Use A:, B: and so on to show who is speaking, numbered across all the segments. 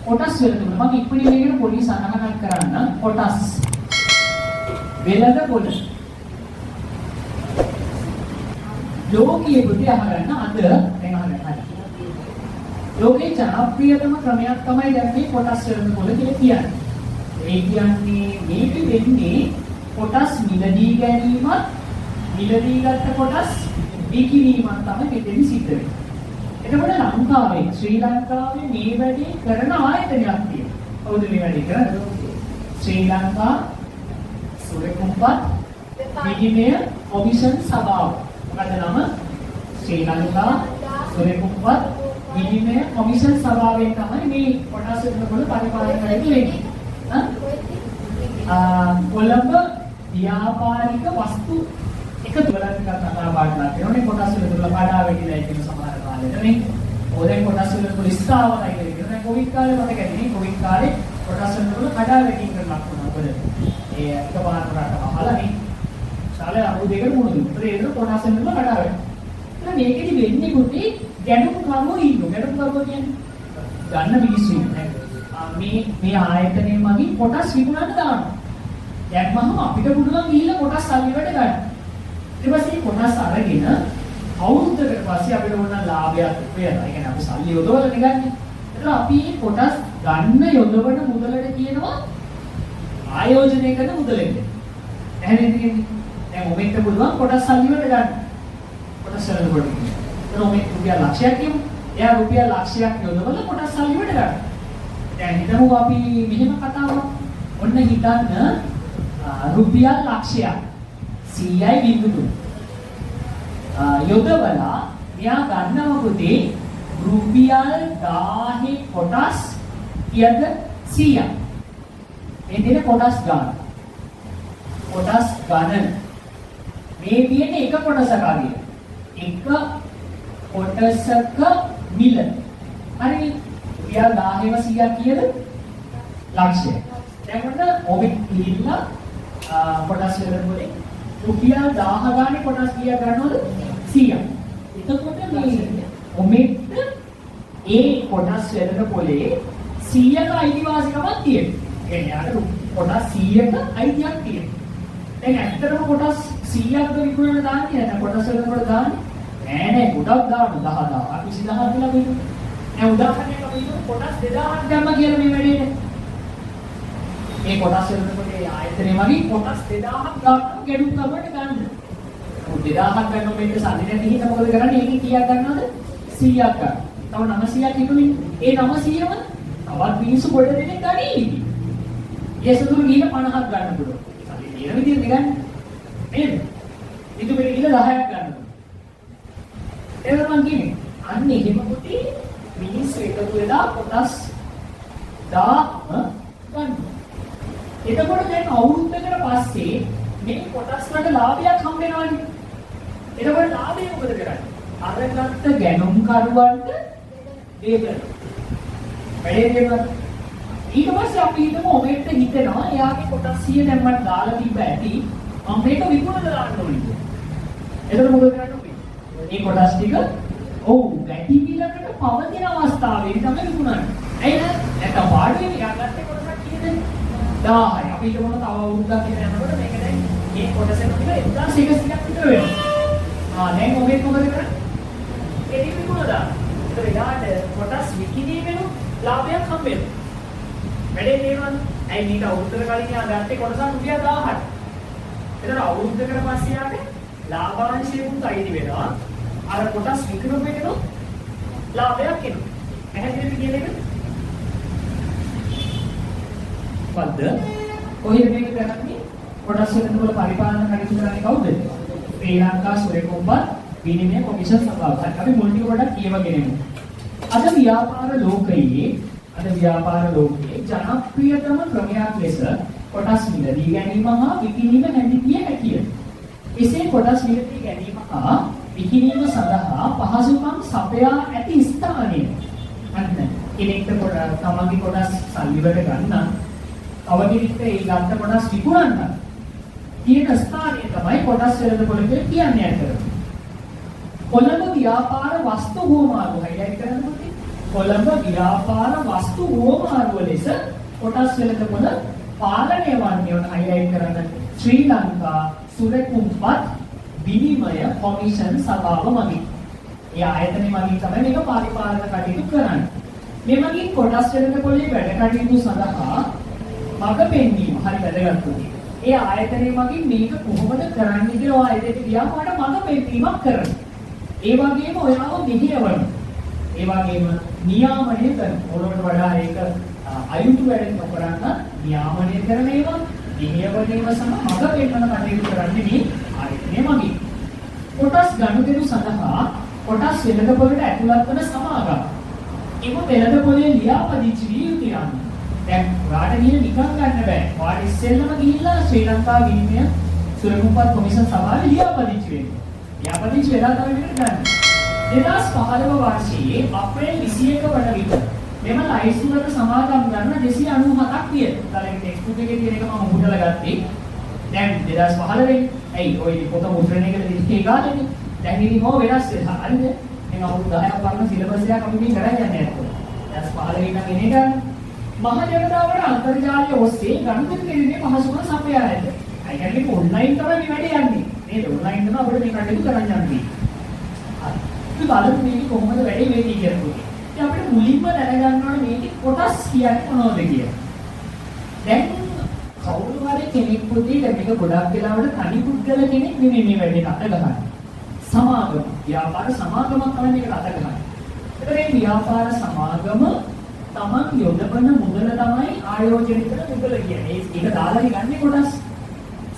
A: කොටස් වෙලඳපොළ මම ඉක්මනින් මේකට පොඩි සටහනක් කරන්න. කොටස් වෙලඳපොළ ලෝකයේ බුද්ධි අහගන්න අද දැන් අහගන්න හරි. ලෝකේ ජනප්‍රියතම ක්‍රමයක් තමයි දැන් මේ කොටස් වෙලඳපොළ කියලා කියන්නේ. ඒ කියන්නේ මේක වෙන්නේ කොටස් මිලදී ගැනීමත් මිලදී ගත්ත කොටස් විකිණීමත් තමයි මෙතෙදි සිද්ධ වෙන්නේ. එතකොට ලංකාවේ ශ්‍රී ලංකාවේ මේ වැඩේ කරන ආයතනයක් තියෙනවා. කවුද මේ වැඩේ කරන්නේ? ශ්‍රී ලංකා සුරකුම්පත් විනිමය කොමිෂන් සභාව. මොකද නම? ශ්‍රී ලංකා සුරකුම්පත් විනිමය කොමිෂන් සභාවෙන් තමයි මේ කොටස් වෙනකොට පරිපාලනය කරන්නේ. කොළඹ ව්‍යාපාරික වස්තු එක දුරක් කතා බාටලා කියනෝනේ කොටස් වල කඩා වැටිලා කියන සමහර කාලෙට නේ. ඕනෙන් කොටස් වල පොලිස්තාවයි කියලා කියන කොවිඩ් කාලේ මට කැදී කොවිඩ් කාලේ කොටස් වල කඩා වැටීම් කරලා වුණා. මොකද ඒ එකපාරට අහලා නේ. ශාලේ අමුදේකට මුණුදු. ඒක කොටස් වල කඩා වැටෙනවා. මේකෙදි වෙන්නේ කුටි ගැටුම් කරුවෝ ඉන්නු. ගැටුම් කරුවෝ කියන්නේ ගන්න මිනිස්සු ඉන්නේ. මේ ආයතනයේ මගින් කොටස් විකුණන්න දානවා. දැන් මම අපිට පුළුවන් ගිහිල්ලා කොටස් සල්ලි වලට ගන්න. ඊට පස්සේ කොටස් අරගෙන අවුරුද්දකට පස්සේ අපිට ඕන ලාභයක් උපයනවා. ඒ කියන්නේ අපි සල්ලි යොදවලා ගන්නේ. ඒතර අපි කොටස් ගන්න යොදවන මුදලට කියනවා ආයෝජනය කරන මුදලෙන්. එහෙනම් කියන්නේ දැන් ඔබෙන්ට පුළුවන් කොටස් සල්ලි වලට ගන්න. කොටස් වලට කොට. ඒතර ඔබේ රුපියල් ලක්ෂයක් කියමු. එයා රුපියල් ලක්ෂයක් යොදවලා කොටස් සල්ලි වලට ගන්න. දැන් හිතමු අපි මෙහෙම කතාවක්. ඔන්න හිතන්න රුපියල් ලක්ෂයක් 100යි බිඳුතු. යොදවලා මෙයා ගන්නව පුතේ රුපියල් 1000 කොටස් කීයද 100ක්. මේ දෙන කොටස් ගන්න. කොටස් ගන්න. මේ තියෙන එක කොටසක් ආගිය. එක කොටසක මිල. හරි. රුපියල් 1000ව 100ක් කීයද? ලක්ෂය. දැන් ඔන්න ඔබේ ගිහිල්ලා කොටස් වල පොලේ රුපියල් 1000 ගානේ කොටස් කීයක් ගන්නවද? 100ක්. එතකොට මේ ඔමෙත් ඒ කොටස් වල පොලේ 100ක අයිතිවාසිකමක් තියෙනවා. ඒ කියන්නේ අර කොටස් 100ක අයිතියක් තියෙනවා. දැන් ඇත්තටම කොටස් 100ක් විකුණන දාන්නේ නැත්නම් කොටස් වල පොල දාන්නේ නෑ ගොඩක් දාන්න 10000 අපි 20000 කියලා කියමු. දැන් උදාහරණයක් අපි හිතමු කොටස් 2000ක් ගන්න කියලා මේ වැඩේට. මේ කොටස් වල පොලේ ආයතනයේ වගේ කොටස් 2000ක් ගන්න ගැඩුම් කමකට ගන්න. 2000ක් ගන්න මේක සල්ලි නැති හින්දා මොකද කරන්නේ? ඒකේ කීයක් ගන්නවද? 100ක් ගන්න. තව 900ක් හිතුනේ. ඒ 900ම තවත් මිනිස්සු ගොඩ දෙනෙක් ගනී. ඒසතුරු ගිහින් 50ක් ගන්න පුළුවන්. සල්ලි තියෙන විදිහට ගන්න. නේද? ඊට පස්සේ ගිහින් 10ක් ගන්න. ඒක මං කියන්නේ. අන්න එහෙම කොට මිනිස්සු එකතු වෙලා කොටස් 10 ගන්න. එතකොට දැන් අවුරුද්දකට පස්සේ මේ කොටස් වලට ලාභයක් හම්බ වෙනවානේ. එතකොට ලාභය මොකද කරන්නේ? අරගත්ත ගැනුම් කරුවන්ට දෙන්න. වැඩේ දෙන්න. ඊට පස්සේ අපි හිතමු ඔබට හිතෙනවා එයාගේ කොටස් 100 දැන් මට දාලා තිබ්බ ඇති මම මේක විකුණලා දාන්න ඕනේ කියලා. එතකොට මොකද කරන්නේ? මේ කොටස් ටික ඔව් වැඩි මිලකට පවතින අවස්ථාවේදී තමයි විකුණන්නේ. ඇයි නැත්නම් පාඩුවේ එයා ගත්තේ කොටසක් කීයද? 1000යි. අපි හිතමු තව අවුරුද්දක් විතර යනකොට මේක දැන් මේ කොටසෙන් තිබෙන 1100ක් විතර වෙනවා. දැන් ඔබේ මොකද කරන්නේ? එදින විකුණලා. ඒතර යාට කොටස් විකිණීමෙන් ලාභයක් හම්බ වෙනවා. වැඩේ තේරෙනවද? ඇයි මේක අවුරුද්දකට කලින් යා ගත්තේ කොටසක් රුපියල් 1000ක්. ඒතර අවුරුද්දකට පස්සේ යාට ලාභාංශයෙන් අයිති වෙනවා. අර කොටස් විකුණුමේකනො ලාභයක් එනවා. එහෙනම් කියන එක පද්ද කොහෙද මේක කරන්නේ? කොටස් වල පරිපාලන කටයුතු කරන්නේ කවුද? ශ්‍රී ලංකා සුරකුම්පත් විනිමය කොමිෂන් සභාව. අපි මුල් ටික පොඩ්ඩක් කියවගෙන යමු. අද ව්‍යාපාර ලෝකයේ ජනප්‍රියතම ක්‍රමයක් ලෙස කොටස් මිලදී ගැනීම හා විකිණීම හැඳින්විය හැකිය. එසේ කොටස් මිලදී ගැනීම හා විකිණීම සඳහා පහසුකම් සපයා ඇති ස්ථානය. අන්න කෙනෙක්ට තමන්ගේ කොටස් සල්ලි වලට ගන්න අවදිරිට ඒ ගත්ත කොටස් විකුණන්න තියෙන ස්ථානය තමයි කොටස් වෙළඳපොළ කියලා කියන්නේ අතර. කොළඹ ව්‍යාපාර වස්තු හෝමාරු හයිලයිට් කරනකොට කොළඹ ව්‍යාපාර වස්තු හෝමාරුව ලෙස කොටස් වෙළඳපොළ පාලනය වන්නේ උන හයිලයිට් කරන ශ්‍රී ලංකා සුරකුම්පත් විනිමය කොමිෂන් සභාව මගින්. ඒ ආයතනය මගින් තමයි මේක පරිපාලන කටයුතු කරන්නේ. මේ මගින් කොටස් වෙළඳපොළේ වැඩ කටයුතු සඳහා මඟ පෙන්වීම හරි වැදගත් උනේ. ඒ ආයතනය මගින් මේක කොහොමද කරන්නේ කියලා ආයතනයේ ව්‍යාපාර මඟ පෙන්වීමක් කරනවා. ඒ වගේම ඔයාව මෙහෙයවන. ඒ වගේම නියාමනය කරන. ඕනකට වඩා ඒක අයුතු වැඩ නොකරන නියාමනය කරන ඒවා මෙහෙයවීම සහ මඟ පෙන්වන කටයුතු කරන්නේ මේ ආයතනය මගින්. කොටස් ගනුදෙනු සඳහා කොටස් වෙළඳපොළට ඇතුළත් වන සමාගම්. ඒක වෙළඳපොළේ ලියාපදිංචි විය යුතුයි යන්නේ. දැන් ඔයාට ගිහින් නිකන් ගන්න බෑ. ඔයාට ඉස්සෙල්ලම ගිහිල්ලා ශ්‍රී ලංකා විනිමය සුරකුම්පත් කොමිෂන් සභාවේ ලියාපදිංචි වෙන්න. ලියාපදිංචි වෙලා තමයි මේක ගන්න. 2015 වර්ෂයේ අප්‍රේල් 21 වන විට මෙම ලයිස්තු වලට සමාගම් ගන්න 297ක් තියෙනවා. දැන් ටෙක්ස්ට් බුක් එකේ තියෙන එක මම උඩලා ගත්තේ. දැන් 2015 ඇයි ඔය පොත මුද්‍රණය කළ දෙකේ ගානේ. දැන් ඉතින් මොව වෙනස් වෙලා. හරිද? මම අවුරුදු 10ක් වරන සිලබස් එකක් අපි මේ කරගෙන යන්නේ නැත්තේ. 2015 ඉඳන් එන එක මහ ජනතාවට අන්තර්ජාලය ඔස්සේ ගනුදෙනු කිරීමේ පහසුකම් සපයා ඇත. ඒ කියන්නේ ඔන්ලයින් තමයි මේ වැඩේ යන්නේ. නේද? ඔන්ලයින් තමයි අපිට මේ කටයුතු කරන්න යන්නේ. හරි. අපි බලමු මේක කොහොමද වැඩේ වෙන්නේ කියලා. ඉතින් අපිට මුලින්ම දැනගන්න ඕනේ මේකේ කොටස් කියන්නේ මොනවද කියලා. දැන් කවුරු හරි කෙනෙක් පුතේ මේක ගොඩක් වෙලාවට තනි පුද්ගල කෙනෙක් නෙමෙයි මේ වැඩේට අත ගහන්නේ. සමාගම, ව්‍යාපාර සමාගමක් තමයි මේකට අත ගහන්නේ. ඒතර මේ ව්‍යාපාර සමාගම තමන් යොදවන මුදල තමයි ආයෝජනය කරන මුදල කියන්නේ. ඒක දාලා ගන්නේ කොටස්.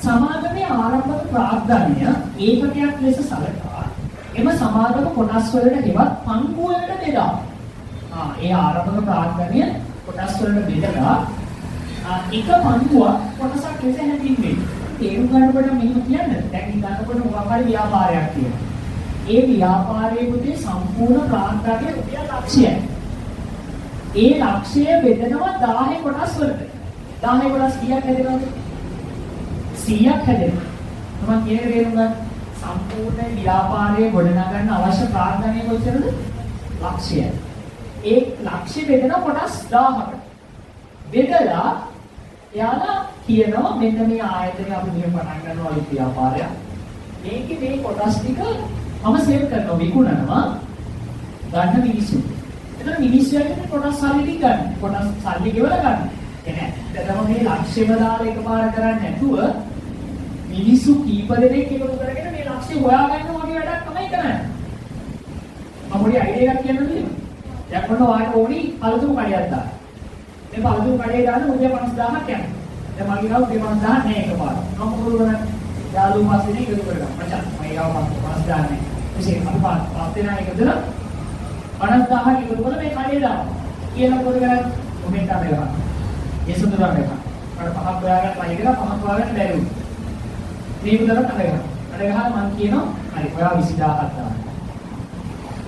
A: සමාගමේ ආරම්භක ප්‍රාග්ධානය ඒකකයක් ලෙස සැලකා එම සමාගම කොටස් වලට හෙවත් පංගු වලට බෙදා. ඒ ආරම්භක ප්‍රාග්ධානය කොටස් වලට බෙදලා එක පංගුවක් කොටසක් ලෙස හැඳින්වෙන්නේ. තේරුම් ගන්නකොට මෙහෙම කියන්නේ දැන් හිතනකොට මොකක් හරි ව්‍යාපාරයක් තියෙනවා. ඒ ව්‍යාපාරයේ පුතේ සම්පූර්ණ ප්‍රාග්ධානයේ රුපියල් ලක්ෂයයි. ඒ ලක්ෂය බෙදනවා 10 කොටස් වලට. 10 කොටස් කීයක් හැදෙනවද? 100ක් හැදෙනවා. මම කියන තේරුම් ගන්න සම්පූර්ණ ව්‍යාපාරයේ ගොඩනගන්න අවශ්‍ය ප්‍රාග්ධනය කොච්චරද? ලක්ෂයයි. ඒ ලක්ෂය බෙදන කොටස් 1000කට. බෙදලා එයාලා කියනවා මෙන්න මේ ආයතනය අපි මෙහෙම පටන් ගන්නවා අලුත් ව්‍යාපාරයක්. මේකේ මේ කොටස් ටික මම සේව් කරනවා විකුණනවා ගන්න මිනිස්සු. එතන මිනිස්සුන්ට කොටස් සල්ලි ටික ගන්න. කොටස් සල්ලි ගෙවලා ගන්න. එනේ දැන් මේ ලක්ෂ්‍යම දාලා එකපාර කරන්නේ නැතුව මිනිස්සු කීප දෙනෙක් එකතු කරගෙන මේ ලක්ෂ්‍ය හොයාගන්න වගේ වැඩක් තමයි කරන්නේ. මම පොඩි අයිඩියා එකක් කියන්න දෙන්න. දැන් මොන වාට ඕනි පළතුරු කඩයක් දාන්න. මේ පළතුරු කඩේ දාන්න උදේ 50000ක් යනවා. දැන් මගේ ගාව උදේ 50000 නෑ එකපාර. මම මොකද කරන්නේ? යාළුවෝ පස්සේ එකතු කරගන්න. මචං මගේ ගාව 50000 නෑ. විශේෂ අපි පාත් දෙනා එකතුලා 50000ක් එකතු කරලා මේ කඩේ දානවා. කියලා මොකද කරන්නේ? ඔබෙන් තමයි ගන්න. ඒ සුදුරා ගන්න. අර පහක් හොයාගන්න ලයි කියලා පහක් හොයාගන්න බැරි වුණා. මේ විතරක් අරගෙන. අර ගහලා මම කියනවා හරි ඔයා 20000ක් දාන්න.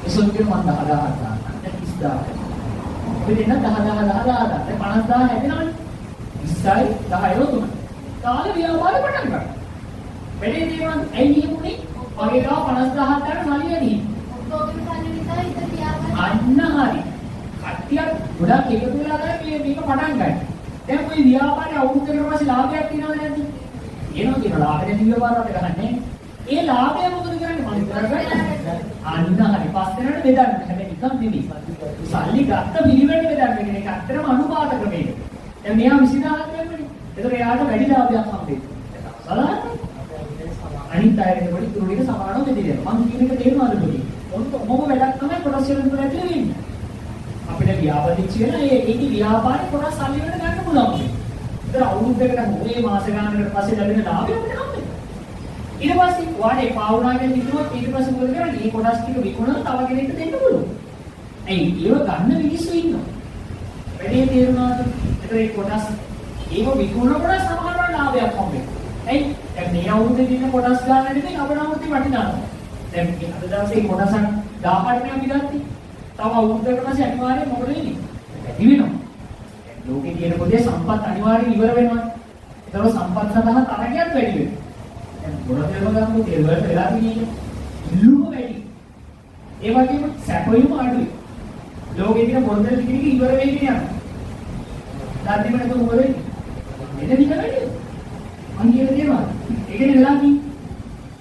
A: ඒ සුදුරේ මම 10000ක් දාන්න. 30000ක්. ඔබ දෙන්න 10000 දැන් 50000 හැදෙනවනේ. 20යි 10යි තුන. කාලේ ව්‍යාපාරේ පටන් ගන්න. වැඩේ තියෙනවා ඇයි එහෙමුනේ? මගේ ගාව 50000ක් දාන්න සල්ලි වැඩි. අන්න හරි. කට්ටියක් ගොඩක් එකතු වෙලා තමයි මේක පටන් ගන්න. දැන් ওই ව්‍යාපාරේ අවුරුද්දකට පස්සේ ලාභයක් තියෙනවද නැද්ද? එනවා ලාභයෙන් ව්‍යාපාරات ගන්නනේ. ඒ ලාභය මොකද කරන්නේ? මම කරගන්න. අන්න හරි. පස් දෙනාට බෙදන්න. හැබැයි නිකන් නෙමෙයි. සල්ලි ගත්ත පිළිවෙලට බෙදන්න කියන එක ඇත්තටම අනුපාත ක්‍රමයක. දැන් මෙයා 20000ක් දෙන්නේ. ඒතකොට එයාට වැඩි ලාභයක් හම්බෙන්නේ. බලන්න. අනිත් අයට පොඩි තුරුලික සමානව බෙදෙනවා. මම කියන එක තේරෙනවද පොඩි? මොකම වැඩක් තමයි කොටස් වලින් තුල ඇතුලේ වෙන්නේ. අපිට ව්‍යාපදිච්ච වෙන ඒකේ ව්‍යාපාරේ කොටස් සල්ලි වලට ගන්න පුළුවන්. ඒතර අවුරුද්දකට මොලේ මාස ගානකට පස්සේ ලැබෙන ලාභය අපිට හම්බෙන්නේ. ඊට පස්සේ වාඩේ පාවුනා කියන හිතුවත් ඊට පස්සේ මොකද කරන්නේ? මේ කොටස් ටික විකුණලා තව කෙනෙක්ට දෙන්න පුළුවන්. ඇයි? ඒව ගන්න මිනිස්සු ඉන්නවා. වැඩේ තේරුණාද? ඒතර මේ කොටස් ඒව විකුණනකොට සමහරවල් ලාභයක් හම්බෙනවා. ඇයි? දැන් මේ අවුරුද්දේ දින කොටස් ගන්න නෙමෙයි අපේ අවුරුද්දේ වටිනාකම. දැන් අද දවසේ කොටසක් 1000ක් නේ අපි ගත්තේ. තව අවුරුද්දකට පස්සේ අනිවාර්යයෙන් මොකද වෙන්නේ? වැඩි වෙනවා. ලෝකේ තියෙන පොදේ සම්පත් අනිවාර්යයෙන් ඉවර වෙනවා. ඒතර සම්පත් සඳහා තරගයක් වැඩි වෙනවා. දැන් ගොඩක් දේවල් ගන්න තේරුම් ගන්න වෙලා තියෙන්නේ. ඉල්ලුම වැඩි. ඒ වගේම සැපයුම අඩුයි. ලෝකේ තියෙන මොරදල් ටික ටික ඉවර වෙගෙන යනවා. දාන්නෙම නැතුව මොකද වෙන්නේ? එද විතරනේ. අන්තිම දේවල්. ඒකනේ වෙලා තියෙන්නේ.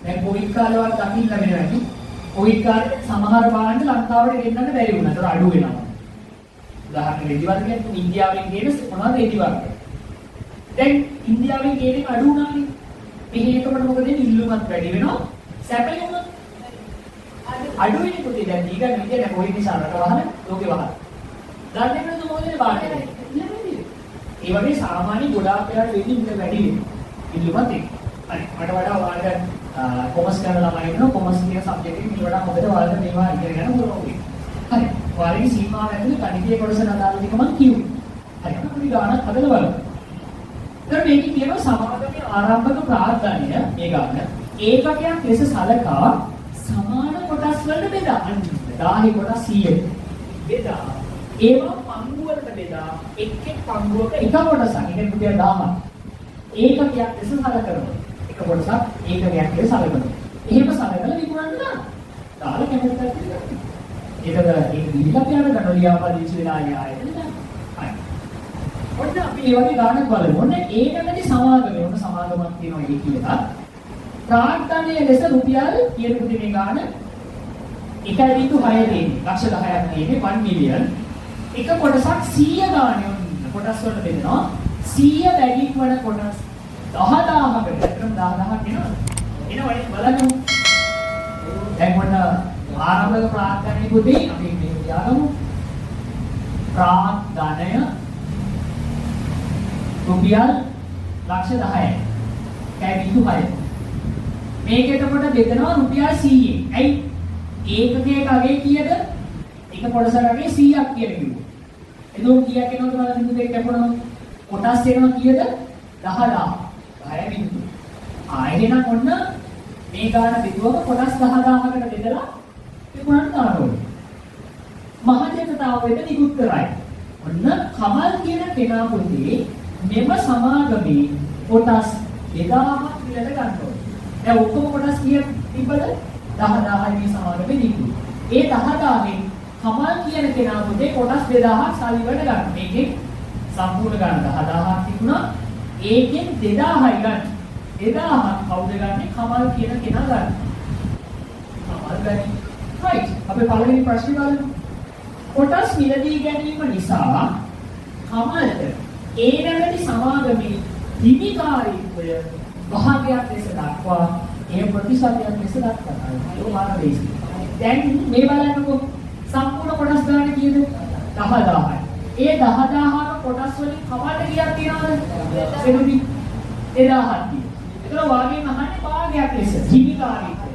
A: දැන් කොවිඩ් කාලේවත් දකින්න ලැබෙන්නේ නැති. කොවිඩ් කාලේ සමහර බාණ්ඩ ලංකාවට ගෙන්නන්න බැරි වුණා. ඒතර අඩු වෙනවා. උදාහරණයක් රෙදි වර්ගයක් ඉන්දියාවෙන් ගේන මොනවද රෙදි වර්ග. දැන් ඉන්දියාවෙන් ගේන අඩු වුණානේ. මෙහි එකකට මොකද වෙන්නේ? ඉල්ලුමත් වැඩි වෙනවා. සැපයුමත් අඩු වෙන්නේ පුතේ. දැන් දීගන්න විදිය දැන් කොයි නිසා රට වහන ලෝකේ වහන. දන්නේ නැද්ද මොකද බාන්නේ? ඒ වගේ සාමාන්‍ය ගොඩාක් වෙලාවට වෙන්නේ ඉන්න වැඩි වෙනවා. ඉල්ලුමත් එක්ක. හරි. මට වඩා ඔයාලට කොමර්ස් කරන ළමයි ඉන්නවා. කොමර්ස් කියන සබ්ජෙක්ට් එකේ මීට වඩා හොඳට ඔයාලට මේවා ඉගෙන ගන්න පුළුවන් වෙයි. හරි. ඔයාලගේ සීමාව ඇතුලේ ගණිතයේ කොටස නදාලා ටික මම කිව්වේ. හරි. අපි ගානක් හදලා බලමු. ඊට මේකේ කියනවා සමාගමේ ආරම්භක ප්‍රාර්ථනය මේ ගාන ඒකකයක් ලෙස සලකා සමාන කොටස් වලට බෙදා 1000 කොටස් 100 බෙදා ඒවා පංගු වලට බෙදා එක් පංගුවක එක කොටසක් ඒක රුපියල් 1000ක් ඒකකයක් ලෙස සලකනවා එක කොටසක් ඒකකයක් ලෙස සලකනවා එහෙම සලකලා විකුණන්න දාලා කැමරට ගන්න ඒකද ඒක දීලා කියන කඩලියාපදිච්ච වෙලා ආයෙත් නෑ ඔන්න අපි මේ වගේ ගානක් බලමු. ඔන්න ඒකමැදි සමාගමේ ඔන්න සමාගමක් තියෙනවා ඒ කියලා. ප්‍රාර්ථනීය ලෙස රුපියල් කියන පුතේ මේ ගාන 1.6 දෙන්නේ. ලක්ෂ 10ක් තියෙන්නේ 1 මිලියන්. එක කොටසක් 100 ගානේ ඔන්න කොටස් වලට බෙදෙනවා. 100 බැගින් වල කොටස් 10000කට අතරම 10000ක් එනවා. එනවනේ බලන්න. දැන් ඔන්න ආරම්භක ප්‍රාර්ථනීය පුතේ අපි මේ යාගමු. ප්‍රාර්ථනය රුපියල් ලක්ෂ 10යි. කැවිතු 6. මේක එතකොට බෙදනවා රුපියල් 100යි. ඇයි? ඒකකයක අගේ කීයද? එක කොටසක අගේ 100ක් කියලා කිව්වා. එතකොට කීයක් එනවද බලන්න බින්දු දෙක කැපුණම කොටස් එනවා කීයද? 10000. 10 බින්දු. එහෙනම් ඔන්න මේ ගාන බෙදුවම කොටස් 10000කට බෙදලා විකුණන්න දාන්න ඕනේ. මහජනතාව වෙත නිකුත් කරයි. ඔන්න කමල් කියන කෙනා පොතේ මෙම සමාගමේ කොටස් 2000ක් විලට ගන්න ඕනේ. දැන් ඔක්කොම කොටස් කීයක් තිබ්බද? 10000යි මේ සමාගමේ නිකුත්. ඒ 10000ෙන් කමල් කියන කෙනා පොතේ කොටස් 2000ක් සල්ලි වලට ගන්න. මේකෙන් සම්පූර්ණ ගන්න 10000ක් තිබුණා. ඒකෙන් 2000යි ගන්න. 2000ක් කවුද ගන්නේ? කමල් කියන කෙනා ගන්න. කමල් ගන්නේ. right. අපි පළවෙනි ප්‍රශ්නේ බලමු. කොටස් මිලදී ගැනීම නිසා කමලට ඒ නැමැති සමාගමේ හිමිකාරීත්වය භාගයක් ලෙස දක්වා ඒ ප්‍රතිශතයක් ලෙස දක්වනවා. ඒක මාන දේශය. දැන් මේ බලන්නකෝ සම්පූර්ණ කොටස් ගන්න කීයද? 10000යි. ඒ 10000ක කොටස් වලින් කමලට කීයක් තියනවද? 2000ක් තියෙනවා. ඒතර වාගේ මහන්නේ භාගයක් ලෙස හිමිකාරීත්වය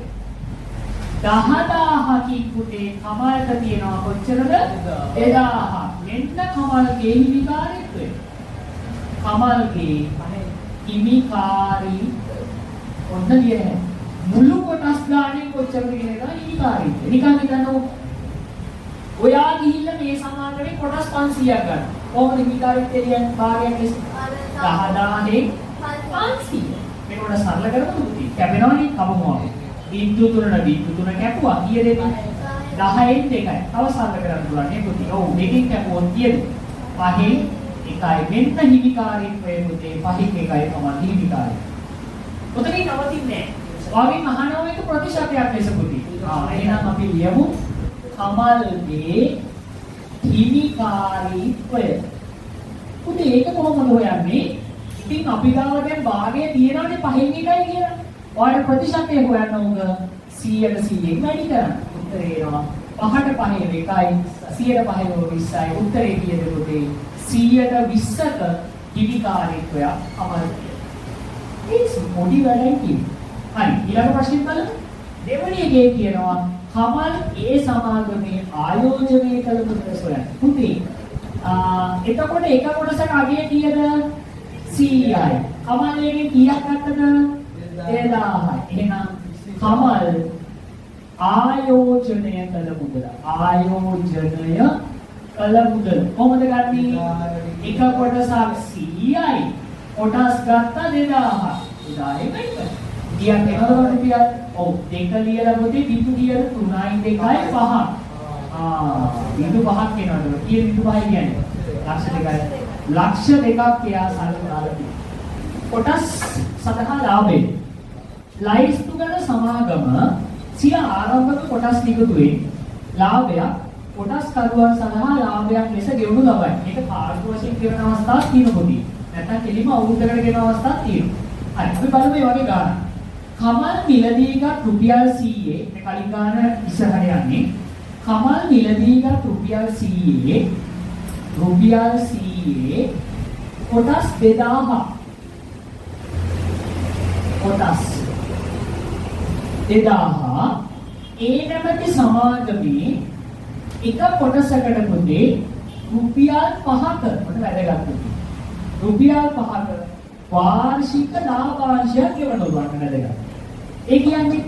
A: 10000කින් පුතේ කමලට තියෙනවා කොච්චරද? 2000ක්. මෙන්න කමල්ගේ හිමිකාරීත්වය. කමල්ගේ හිමිකාරී ඔන්න ලියන මුළු කොටස් ගානේ කොච්චරද කියන එක හිමිකාරීත්වය. නිකන් හිතන්නකො. ඔයා ගිහිල්ලා මේ සමාගමේ කොටස් 500ක් ගන්න. කොහොමද හිමිකාරීත්වය කියන්නේ භාගයක් ලෙස? 10000ෙන් 500. මේක උඩ සරල කරමු පුතේ. කැපෙනවනේ කවමු අපි. බින්දු තුන කැපුවා කීයද? 10න් 2යි. තව සරල කරන්න පුළුවන් නේ පුතේ. ඔව් දෙකෙන් කැපුවොත් කීයද? 5න් 1යි. මෙන්න හිමිකාරීත්වය පුතේ 5න් 1යි තමයි හිමිකාරී. ඔතනින් නවතින්නේ නැහැ. වාගේ මහානව එක ප්‍රතිශතයක් ලෙස පුතේ. එහෙනම් අපි ලියමු කමල්ගේ හිමිකාරීත්වය. පුතේ ඒක කොහොමද හොයන්නේ? ඉතින් අපි ගාව දැන් භාගයේ තියෙනවානේ 5න් 1යි කියලා. ඔයාලට ප්‍රතිශතය හොයන්න උග 100ට 100ෙන් වැඩි කරන්න. උත්තරේ එනවා 5ට 5 1යි 100ට 5 20යි. උත්තරේ කීයද පුතේ? 120ක හිමිකාරීත්වය අමල්. ඒක පොඩි වැඩක් කියන්නේ. හරි ඊළඟ ප්‍රශ්නේ බලමු. දෙවැනි එකේ කියනවා කමල් ඒ සමාගමේ ආයෝජනය කළ කොටස හොයන්න. පුතේ එතකොට එක කොටසක අගය කීයද? 100යි. කමල් එකෙන් කීයක් ගත්තද? 2000යි. එහෙනම් කමල් ආයෝජනය කළ මුදල. ආයෝජනය කළ මුදල. කොහොමද ගන්නේ? එක කොටසක් 100යි. කොටස් ගත්තා 2000ක්. උදාහරණයක් ගන්න. කීයක් එනවද රුපියල්? ඔව් දෙක ලියලා මොකද බිඳු කීයද? 3යි 2යි 5. බිඳු 5ක් වෙනවද? කී බිඳු 5යි කියන්නේ? ලක්ෂ 2යි. ලක්ෂ 2ක් එයා සලකලා තියෙනවා. කොටස් සඳහා ලාභය. ලයිස්තු ගන සමාගම සිය ආරම්භක කොටස් නිකුතුවේ ලාභයක් කොටස් කරුවන් සඳහා ලාභයක් ලෙස ගෙවනු ලබයි. මේක කාර්ය වශයෙන් ගෙවන අවස්ථාවක් තියෙනකොටි. නැත්නම් කෙලිම අවුරුද්දකට ගෙවන අවස්ථාවක් තියෙනවා. හරි. අපි බලමු මේ වගේ ගානක්. කමල් මිලදීගත් රුපියල් 100 මේ කලින් ගාන ඉස්සරහට යන්නේ. කමල් මිලදීගත් රුපියල් 100 කොටස් 2000 කොටස් 2000 ඒ නැමැති සමාගමේ එක කොටසකට පුතේ රුපියල් 5ක මට වැදගත් රුපියල් 5ක වාර්ෂික ලාභාංශයක් ගෙවනවා ගන්න වැදගත්. ඒ කියන්නේ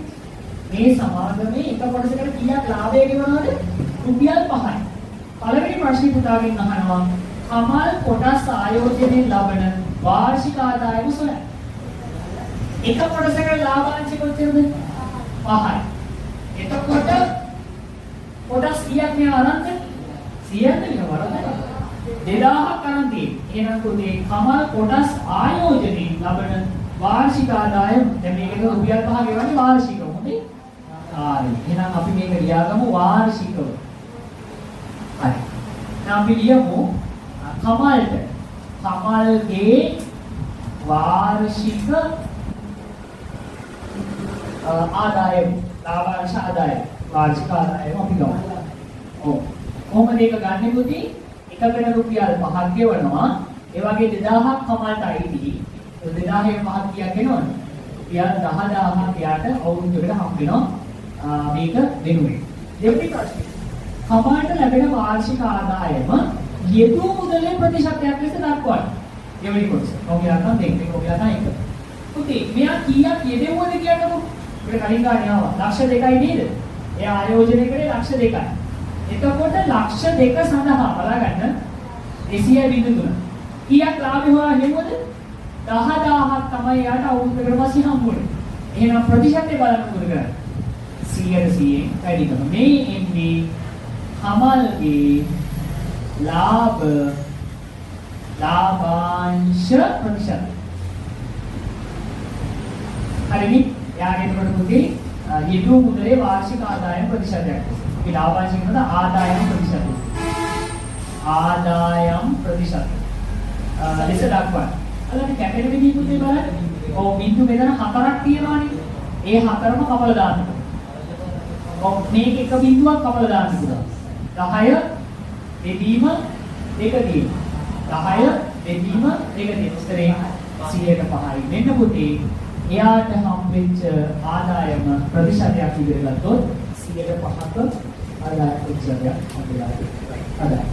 A: මේ සමාගමේ එක කොටසකට කීයක් ලාභය ගෙවනවද? රුපියල් 5යි. පළවෙනි ප්‍රශ්නේ පුතාගෙන් අහනවා කමල් කොටස් ආයෝජනයෙන් ලබන වාර්ෂික ආදායම සොයන්න. එක කොටසකට ලාභාංශය කොච්චරද? 5යි. එතකොට කොටස් කීයක් මේ අරන්ද? 100ක් නේ වරද? 2000ක් අරන් තියෙන්නේ. එහෙනම් පුතේ කමල් කොටස් ආයෝජනයෙන් ලබන වාර්ෂික ආදායම දැන් මේකේ රුපියල් 5 ගෙවන්නේ වාර්ෂිකව. හොඳයි. හරි. එහෙනම් අපි මේක ලියාගමු වාර්ෂිකව. හරි. දැන් අපි ලියමු කමල්ට. කමල්ගේ වාර්ෂික ආදායම ලාභාංශ ආදායම වාර්ෂික ආදායම අපි ගමු. ඔව්. කොහොමද ඒක ගන්නෙ පුතේ? එකකට රුපියල් 5ක් ගෙවනවා. ඒ වගේ 2000ක් කමල්ට අයිති. 2000 5ක් කීයක් එනවද? රුපියල් 10000ක් යාට අවුරුද්දකට හම්බ වෙනවා. මේක දෙනුනේ. දෙවෙනි ප්‍රශ්නේ. කමල්ට ලැබෙන වාර්ෂික ආදායම යෙදූ මුදලේ ප්‍රතිශතයක් ලෙස දක්වන්න. දෙවෙනි කොටස. ඔයාලා දෙන්නේ ඔයාලා එක. පුතේ මෙයා කීයක් යෙදෙවුවද කියන්නකො? අපිට කලින් ගානේ ආවා. ලක්ෂ 2යි නේද? එයා ආයෝජනය කරේ ලක්ෂ 2යි. එතකොට ලක්ෂ 2 සඳහා බලාගන්න 200.3 කීයක් ලාභය හොයා ගෙවුවද? 10000ක් තමයි යාට අවුරුද්දකට පස්සේ හම්බුනේ. එහෙනම් ප්‍රතිශතය බලන්න මොකද කරන්නේ? 100% වැඩි කරනවා. මේ එන්නේ කමල්ගේ ලාභාංශ ප්‍රතිශතය. හරිනේ? යාගෙන කොට පුතේ යෙදූ මුදලේ වාර්ෂික ආදායම ප්‍රතිශතයක්. අපි ලාභාංශ කියනද ආදායම් ප්‍රතිශතය. ආදායම් ප්‍රතිශතය. ලෙස දක්වන්න. අලන්න කැපෙන විදිහ පුතේ බලන්න. ඔව් බිඳු මෙතන 4ක් තියෙනවානේ. ඒ 4ම කපලා දාන්න. ඔව් මේක එක බිඳුවක් කපලා දාන්න පුළුවන්. 10 බෙදීම 2 තියෙනවා. 10 බෙදීම 2 තියෙනවා. උත්තරේ 100ට 5යි. මෙන්න පුතේ එයාට හම්බෙච්ච ආදායම ප්‍රතිශතයක් විදිහට ගත්තොත් 105ක ආදායම ප්‍රතිශතයක් හම්බෙලා තියෙනවා.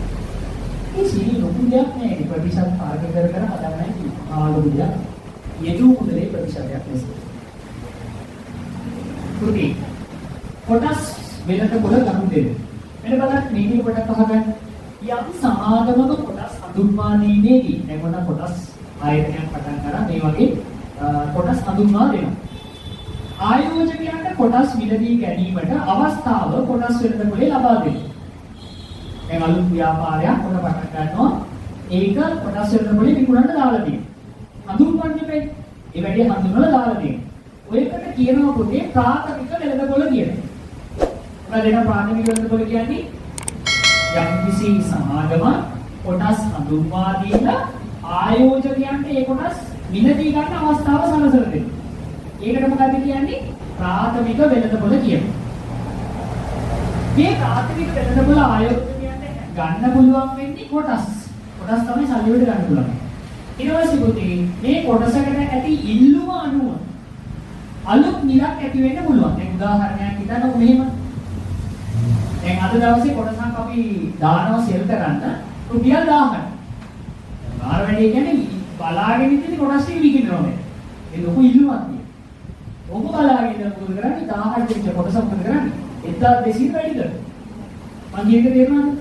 A: ඒ සීනි ලොකු දෙයක් නෑ. ප්‍රතිශත පාරක කර හදන්නයි තියෙන්නේ. ලොකු දෙයක්. යෙදූ මුදලේ ප්‍රතිශතයක් ලෙස. පුතේ කොටස් වෙනත පොළ ගන්න දෙන්න. මෙන්න බලන්න මේකේ පොඩක් අහගන්න. යම් සමාගමක කොටස් හඳුන්වා දීමේදී එතකොට කොටස් ආයතනයක් පටන් ගන්න මේ වගේ කොටස් හඳුන්වා දෙනවා. ආයෝජකයන්ට කොටස් මිලදී ගැනීමට අවස්ථාව කොටස් වෙනත පොලේ ලබා දෙනවා. දැන් අලුත් ව්‍යාපාරයක් කොට පටන් ගන්නවා. ඒක කොටස් වෙනත පොලේ විකුණන්න දාලා තියෙනවා. හඳුන්වන්නේ මේ. ඒ වැඩි හඳුන්වලා දාලා තියෙනවා. ඔයකට කියනවා පොතේ ප්‍රාථමික වෙළඳපොළ කියලා. මොකද ඒක ප්‍රාථමික වෙළඳපොළ කියන්නේ යම්කිසි සමාගම කොටස් හඳුන්වා දීලා ආයෝජකයන්ට ඒ කොටස් මිලදී ගන්න අවස්ථාව සලසලා දෙනවා. ඒකට මොකද කියන්නේ? ප්‍රාථමික වෙළඳපොළ කියනවා. මේ ප්‍රාථමික වෙළඳපොළ ආයෝජකයන්ට ගන්න පුළුවන් වෙන්නේ කොටස්. කොටස් තමයි සල්ලි වලට ගන්න පුළුවන්. ඊට පස්සේ පුතේ මේ කොටසකට ඇති ඉල්ලුම අනුව අලුත් මිලක් ඇති වෙන්න පුළුවන්. දැන් උදාහරණයක් හිතන්නකො මෙහෙම. දැන් අද දවසේ කොටසක් අපි දානවා සෙල් කරන්න රුපියල් 1000ක්. බාර වැඩි කියන්නේ බලාගෙන ඉඳි කොටස් ටික විකිනවා මේ. ඒ ලොකු ඉල්ලුමක් තියෙනවා. ඔබ බලාගෙන ඉඳන් මොකද කරන්නේ? 1000ක් දෙච්ච කොටස මොකද කරන්නේ? 1200 වැඩි කරනවා. මම කියක තේරුණාද?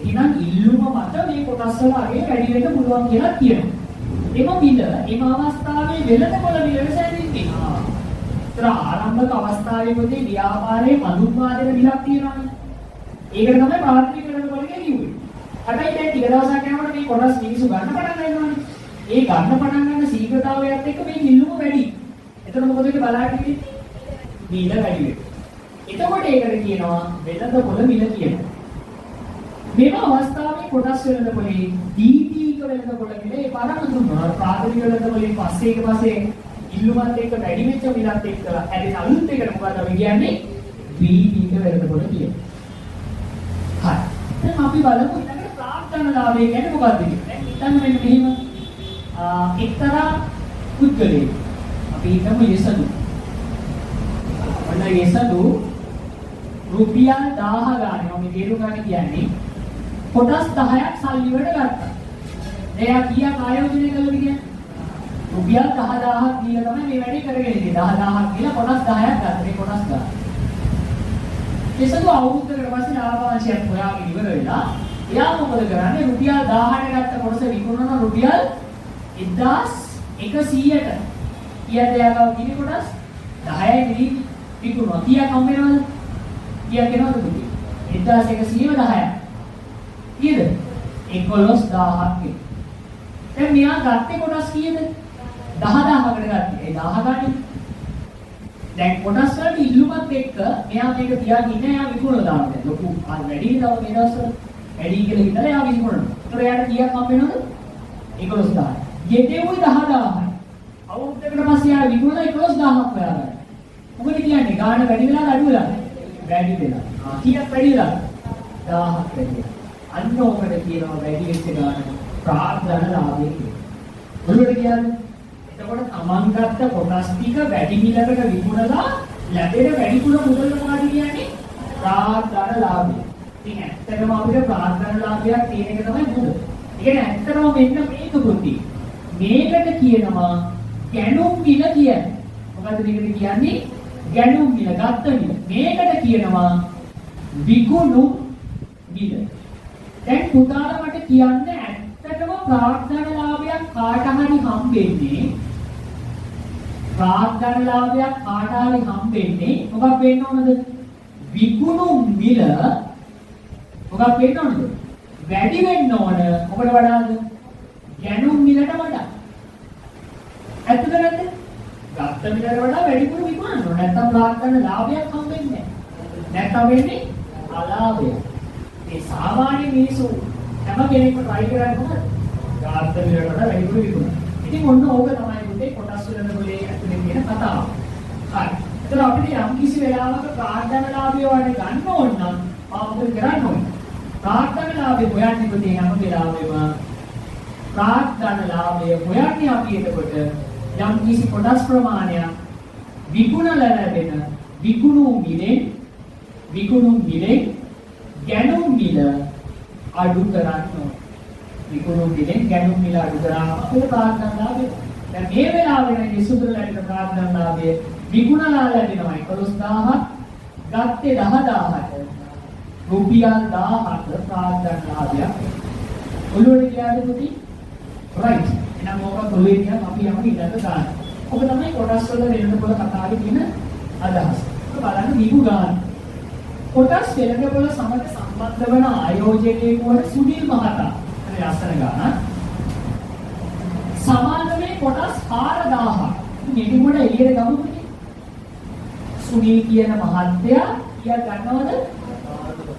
A: එහෙනම් ඉල්ලුම මත මේ කොටස් වල අගේ වැඩි වෙන්න පුළුවන් කියලා කියනවා. එම මිල එම අවස්ථාවේ වෙළඳපොළ මිල වෙසෙන්නේ. ඒතර ආරම්භක අවස්ථාවේදී ව්‍යාපාරයේ හඳුන්වා දෙන මිලක් තියෙනවානේ. ඒකට තමයි ප්‍රාථමික වෙළඳපොළ කියලා කිව්වේ. හැබැයි දැන් ටික දවසක් යනකොට මේ කොටස් මිනිස්සු ගන්න පටන් ගන්නවානේ. ඒ ගන්න පටන් ගන්න ශීඝ්‍රතාවයත් එක්ක මේ නිල්ලුම වැඩි. එතකොට මොකද වෙන්නේ බලාගෙන ඉන්නේ? මිල වැඩි වෙනවා. එතකොට ඒකට කියනවා වෙළඳපොළ මිල කියලා. මේව අවස්ථාවේ කොටස් වෙළඳපොළේ දීපීක වෙළඳපොළ මිල ඒ පාරම දුන්නා. ප්‍රාථමික වෙළඳපොළේ පස්සේ එක පස්සේ ඉල්ලුමත් එක්ක වැඩි වෙච්ච මිලත් එක්ක හැදෙන අලුත් එකට මොකද අපි කියන්නේ? දීපීක වෙළඳපොළ කියලා. හරි. දැන් අපි බලමු ඊළඟට ප්‍රාර්ථනාලාභය කියන්නේ මොකක්ද කියලා. දැන් හිතන්න මෙන්න මෙහෙම එක්තරා පුද්ගලයෙක් අපි හිතමු යසදු. ඔන්න යසදු රුපියල් 1000 ගානේ මම තේරුම් ගන්න කියන්නේ කොටස් 10ක් සල්ලි වලට ගත්තා. එයා කීයක් ආයෝජනය කළාද කියන්නේ? රුපියල් 10000ක් දීලා තමයි මේ වැඩේ කරගෙන ඉන්නේ. 10000ක් කියලා කොටස් 10ක් ගත්තා. මේ කොටස් 10. යසදු අවුරුද්දකට පස්සේ ලාභාංශයක් හොයාගෙන ඉවර වෙලා එයා මොකද කරන්නේ? රුපියල් 1000ට ගත්ත කොටස විකුණනවා රුපියල් 1100ට. කීයද එයාගාව තියෙන කොටස්? 10යි නෙවි විකුණනවා. කීයක් හම්බ වෙනවද? කීයක් එනවද පුතේ? 1100ම 10ක්. කීයද? 11000ක්. දැන් මෙයා ගත්තේ කොටස් කීයද? 10000කට ගත්තේ. ඒ 1000 ගන්නේ. දැන් කොටස් වලට ඉල්ලුමත් එක්ක මෙයා මේක තියාගෙන ඉන්න එයා විකුණලා දානවා. ලොකු වැඩි නේද මේ දවස්වල? වැඩි කියලා හිතලා එයා විකුණනවා. ඒතර එයාට කීයක් හම්බ වෙනවද? 11000. ගෙදෙව්වේ 10000යි. අවුරුද්දකට පස්සේ එයා විකුණලා 11000ක් හොයාගන්න. මොකද කියන්නේ? ගාණ වැඩි වෙලාද අඩු වෙලාද? වැඩි වෙලා. කීයක් වැඩි වෙලාද? 1000ක් වැඩි වෙලා. අන්න ඔකට කියනවා වැඩි වෙච්ච ගාණ ප්‍රාර්ථනාලාභය කියලා. මොනවද කියන්නේ? එතකොට තමන් ගත්ත කොටස් ටික වැඩි මිලකට විකුණලා ලැබෙන වැඩිපුර මුදල මොකක්ද කියන්නේ? ප්‍රාර්ථනාලාභය. ඉතින් ඇත්තටම අපිට ප්‍රාර්ථනාලාභයක් තියෙන එක තමයි මුදල. ඒ කියන්නේ ඇත්තටම මෙන්න මේක පුතේ. මේකට කියනවා ගැණුම් මිල කියන්නේ. මොකද්ද මේකට කියන්නේ? ගැණුම් මිල ගත්ත මිල. මේකට කියනවා විකුණු මිල. දැන් පුතාලා මට කියන්න ඇත්තටම ප්‍රාර්ථනාලාභයක් කාට හරි හම්බෙන්නේ ප්‍රාර්ථනාලාභයක් කාට හරි හම්බෙන්නේ මොකක් වෙන්න ඕනද? විකුණු මිල මොකක් වෙන්න ඕනද? වැඩි වෙන්න ඕන. මොකට වඩාද? ගැණුම් මිලට වඩා. ඇත්තද නැද්ද? ගත්ත මිලට වඩා වැඩිපුර විකුණන්න ඕන. නැත්නම් ප්‍රාර්ථනාලාභයක් හම්බෙන්නේ නැහැ. නැත්නම් වෙන්නේ අලාභය. ඒ සාමාන්‍ය මිනිස්සු හැම කෙනෙක්ම try කරන්නේ මොකද? ගත්ත මිලට වඩා වැඩිපුර විකුණන්න. ඉතින් ඔන්න ඕක තමයි මුදේ කොටස් වෙළඳපොලේ ඇතුලේ තියෙන කතාව. හරි. ඒතර අපිට යම් කිසි වෙලාවක ප්‍රාර්ථනාලාභය වඩ ගන්න ඕන නම් මොකද කරන්න ඕනේ? ප්‍රාර්ථනාලාභය හොයන්නේ පුතේ හැම වෙලාවෙම ප්‍රාර්ථනාලාභය හොයන්නේ අපි එතකොට යම් කිසි කොටස් ප්‍රමාණයක් විකුණලා ලැබෙන විකුණු මිලෙන් ගැණුම් මිල අඩු කරන්න ඕනේ. විකුණු මිලෙන් ගැණුම් මිල අඩු කරාම අපේ ප්‍රාර්ථනාලාභය. දැන් මේ වෙලාවේ මේ සුදුර ලැබෙන ප්‍රාර්ථනාලාභය විකුණලා ලැබෙනවා 11000ක් ගත්තේ 10000ට රුපියල් 1000ක ප්‍රාර්ථනාලාභයක්. ඔළුවට ගියාද පුතේ? right. එහෙනම් මොකක් ඔළුවේ ගියාම අපි යමු ඊළඟ ගන්න. ඔබ තමයි කොටස් වල වෙළඳපොළ කතාවේ තියෙන අදහස. බලන්න දීපු ගන්න. කොටස් වෙළඳපොළ සමග සම්බන්ධ වන ආයෝජකයෙකු වන සුනිල් මහතා. හරි ලස්සන ගානක්. සමාගමේ කොටස් 4000ක්. මේක මොන එළියට ගමුනේ? සුනිල් කියන මහත්තයා කියා ගන්නවද?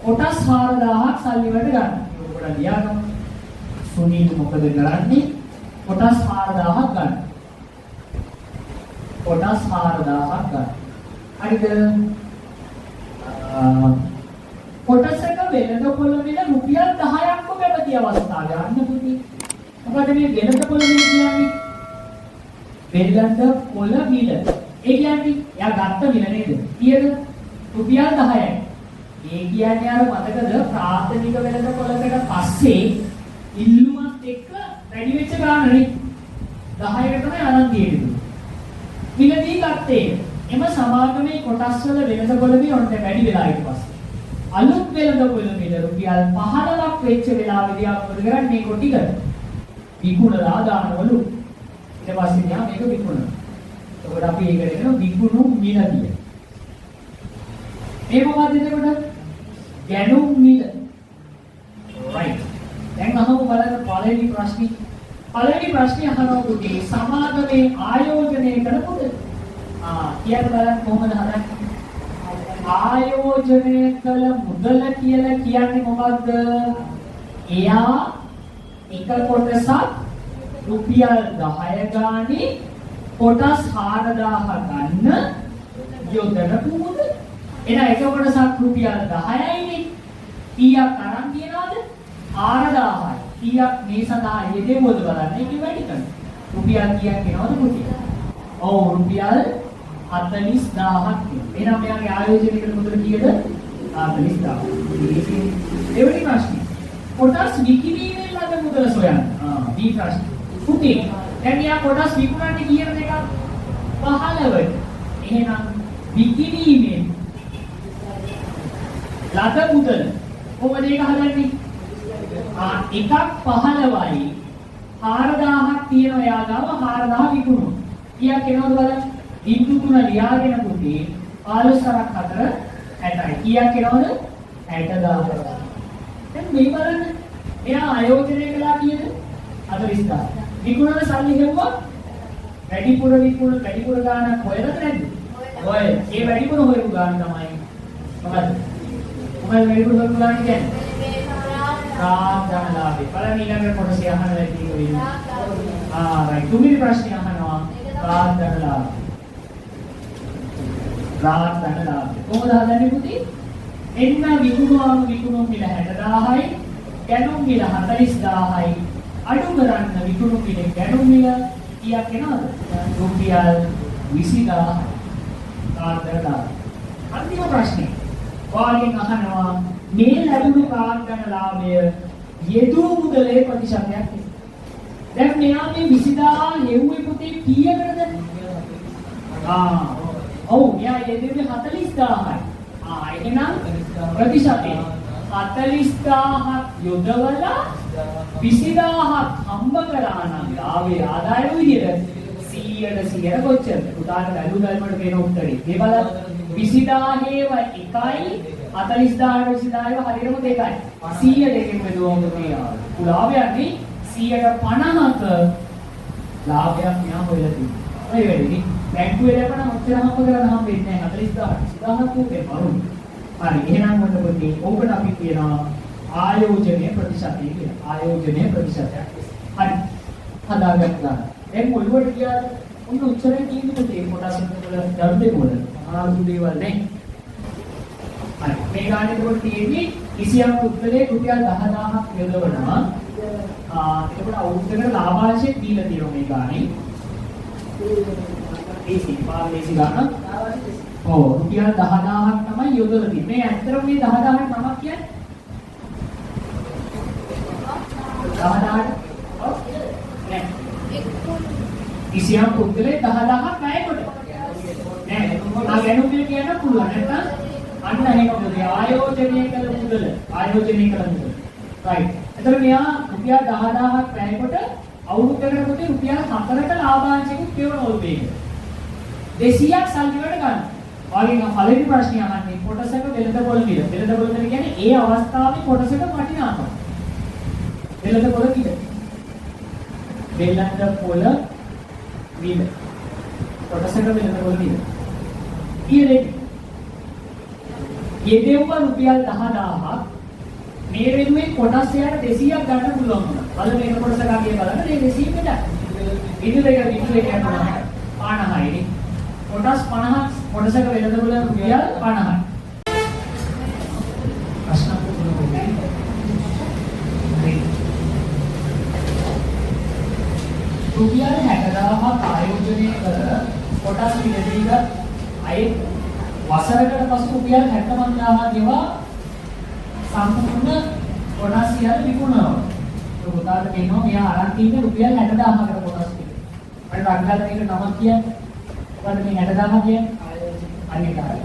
A: කොටස් 4000ක් සල්ලි වලට ගන්න. ඒක පොඩ්ඩක් ලියාගමු. සුනිල් මොකද කරන්නේ? කොටස් 4000ක් ගන්න. කොටස් 4000ක් ගන්න. හරිද? කොටසක වෙළඳපොළ මිල රුපියල් 10ක්ම පැවති අවස්ථාවේ අන්න පුතේ. මොකද මේ වෙළඳපොළ මිල කියන්නේ? වෙළඳපොළ මිල. ඒ කියන්නේ යා ගත්ත මිල නේද? කීයද? රුපියල් 10යි. ඒ කියන්නේ අර මතකද ප්‍රාථමික වෙළඳපොළකට පස්සේ ඉල්ලුමත් එක්ක වැඩි වෙච්ච ගාන නේ. 10කට තමයි අරන් තියෙන්නේ. මිලදී ගත්තේ. එම සමාගමේ කොටස් වල වෙළඳපොළ මිල ඔන්න වැඩි වෙලා ඊට පස්සේ. අලුත් වෙළඳපොළ මිල රුපියල් 15ක් වෙච්ච වෙලාවෙදී ආ මොකද කරන්නේ මේ කොටික? විකුණලා දානවලු. ඊට පස්සේ යා මේක විකුණනවා. එතකොට අපි ඒකට කියනවා විකුණු මිල කියලා. මේ මොකක්ද එතකොට? ගැනුම් මිල. right. දැන් අහමු බලන්න පළවෙනි ප්‍රශ්නේ. පළවෙනි ප්‍රශ්නේ අහනවා පුතේ සමාගමේ ආයෝජනය කරන මුදල. කියන්න බලන්න කොහොමද හදන්නේ? ආයෝජනය කළ මුදල කියලා කියන්නේ මොකක්ද? එයා එක කොටසක් රුපියල් 10 ගානේ කොටස් 4000 ගන්න යොදන මුදල. එහෙනම් එක කොටසක් රුපියල් 10යිනේ. කීයක් අරන් තියනවද? 4000යි. කීයක් මේ සඳහා යෙදෙව්වද බලන්න. ඒක වැඩි කරනවා. රුපියල් කීයක් එනවද පුතේ? ඔව් රුපියල් 40000ක් තියෙනවා. එහෙනම් මෙයාගේ ආයෝජනය කරන මුදල කීයද? 40000. දෙවෙනි ප්‍රශ්නේ. කොටස් විකිණීමෙන් ලද මුදල සොයන්න. මේ ප්‍රශ්නේ. පුතේ දැන් යා කොටස් විකුණන්නේ කියන එක 15ට. එහෙනම් විකිණීමෙන් ලද මුදල කොහොමද ඒක හදන්නේ? එකක් 15යි 4000ක් තියෙනවා යා ගාව 4000 විකුණුවා. කීයක් එනවද බලන්න? බිංදු 3 ලියාගෙන පුතේ 15ක් 4 60යි. කීයක් එනවද? 60000. දැන් මේ බලන්න. එයා ආයෝජනය කළා කීයද? 40000. විකුණන සල්ලි හෙව්වා වැඩිපුර ගානක් හොයනද නැද්ද? හොය. ඒ වැඩිපුර හොයපු ගාන තමයි මොකද්ද? මොකද වැඩිපුර හොයපු ගාන කියන්නේ? රාජ්‍යලාභේ. බලන්න ඊළඟ කොටසේ අහන වැඩි වෙන්නේ. right. තුන්වෙනි ප්‍රශ්නේ අහනවා රාජ්‍යලාභේ. රාජ්‍යලාභේ. කොහොමද හදන්නේ පුතේ? එන්න විකුණුම් මිල 60000යි, ගැනුම් මිල 40000යි. අඩු කරන්න විකුණු මිල ගැනුම් මිල කීයක් එනවද? රුපියල් 20000. රාජ්‍යලාභ. අන්තිම ප්‍රශ්නේ. වාගෙන් අහනවා මේ ලැබුණු රාජ්‍යලාභය යෙදූ මුදලේ ප්‍රතිශතයක්. දැන් මෙයා මේ 20000 හෙව්වේ පුතේ කීයකටද? ඔව් මෙයා යෙදුවේ 40000යි. එහෙනම් ප්‍රතිශතය 40000ක් යොදවලා 20000ක් හම්බ කරා නම් ආවේ ආදායම විදියට 100ට කොච්චරද? උදාට බැලු බැලමට වෙන උත්තරේ. මේ බලන්න 20000 හේව 1යි 40000ට 20000 හරියටම 2යි. 100 දෙකෙන් බෙදුවම තියනවා. ලාභයන්නේ 150ක ලාභයක් මෙයා හොයලා තියෙනවා. ඔය වෙලෙදි බැංකුවේ ලැබෙන ඔච්චර හම්බ කරලා හම්බෙන්නේ නැහැ 40000ට 20000ක් උකේ මරුයි. හරි එහෙනම් මොකද පොතේ ඕකට අපි කියනවා ආයෝජනීය ප්‍රතිශතය කියලා. ආයෝජනීය ප්‍රතිශතයක්. හරි හදාගත්තා. දැන් ඔළුවට ගියාද? උන් උච්චරේ තියෙන්නේ පොතේ කොටස් වල දරුදේ වල. ආරු දේවල් නේ. හරි මේ ගානේ කොට තියෙන්නේ කිසියම් පුද්ගලයෙක් රුපියල් 10000ක් යොදවනවා. එතකොට අවුරුද්දකට ලාභාංශයක් දීලා තියෙනවා මේ ගානේ. ඒ සිපාල් මේසි ගන්න. ඔව් රුපියල් 10000ක් තමයි යොදලා තියෙන්නේ. මේ ඇත්තටම මේ 10000ක් නමක් කියන්නේ 10000ක් ඔව් නෑ. කිසියම් පුද්ගලයෙක් 10000ක් ණය කොට. නෑ. ගැනුම් මිල කියන්න පුළුවන්. නැත්නම් අන්න එහෙමද ආයෝජනය කළ මුදල. ආයෝජනය කළ මුදල. right. එතකොට මෙයා රුපියල් 10000ක් ණය කොට අවුරුද්දකට පුතේ රුපියල් 4ක ලාභාංශයකුත් කියවනවලු මේක. 200ක් සල්ලි වලට ගන්න. වාගෙන් පළවෙනි ප්‍රශ්නේ අහන්නේ කොටසක වෙළඳපොළ මිල. වෙළඳපොළ මිල කියන්නේ ඒ අවස්ථාවේ කොටසක වටිනාකම. වෙළඳපොළ මිල. වෙළඳපොළ මිල. කොටසක වෙළඳපොළ මිල. ඊයේ යෙදෙව්ව රුපියල් 10000ක් මේ වෙනුවෙන් කොටස් යට 200ක් ගන්න පුළුවන් වුණා. බලන්න මේක කොටස ගාගේ බලන්න මේ 200 කට. විදුල එක යනවා 50යි. කොටස් 50ක් කොටසක වෙළඳපොළ රුපියල් 50යි. ප්‍රශ්න පුදුමයි. රුපියල් 60000ක් ආයෝජනය කර කොටස් පිළිදීගත් අය වසරකට පසු රුපියල් 65000 ගෙවා සම්පූර්ණ කොටස් සියල්ල විකුණනවා. ඒක උදාහරණ දෙනවා මෙයා අරන් තියෙන රුපියල් 60000කට කොටස් ටික. මම රංගලා මේක නමක් කියන්නේ. මොකද මේ 60000 කියන්නේ?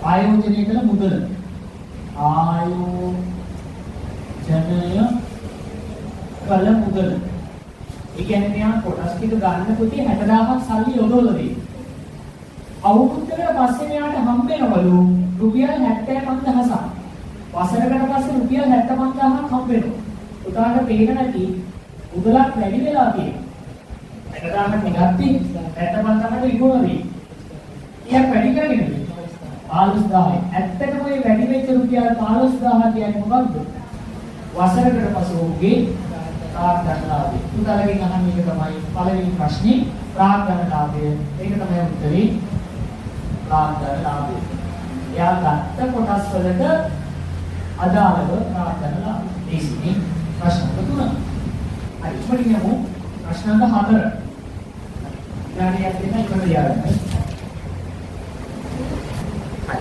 A: ආයෝජනය කළ මුදල. ආයෝජනය කළ මුදල. ඒ කියන්නේ මෙයා කොටස් ටික ගන්න පුතේ 60000ක් සල්ලි යොදවලා දෙනවා. අවුරුද්දකට පස්සේ මෙයාට හම්බ වෙනවලු රුපියල් 75000. වසරකට පස්සේ රුපියල් 75000ක් හම්බ වෙනවා. උදාහරණ පේන නැති මුදලක් වැඩි වෙලා තියෙනවා. 60000ක් නිකන්ති 75000කට විකුණන වෙයි. ඊයක් වැඩි කරගෙන 15000යි. ඇත්තටම මේ වැඩි වෙච්ච රුපියල් 15000 කියන්නේ මොකක්ද? වසරකට පස්සේ ඔහුගේ ප්‍රාග්ධනලාභය. උදාලකින් අහන්නේ එක තමයි පළවෙනි ප්‍රශ්නේ ප්‍රාග්ධනලාභය. ඒක තමයි උත්තරේ ප්‍රාග්ධනලාභය. එයා ගත්ත කොටස් වලට අදාළව ප්‍රාග්ධනලාභය. ඒ සිනේ ප්‍රශ්න තුන. හරි ඉක්මනින් යමු ප්‍රශ්න 4. ඊළඟට යන්න ඉක්මනට යන්න. හරි.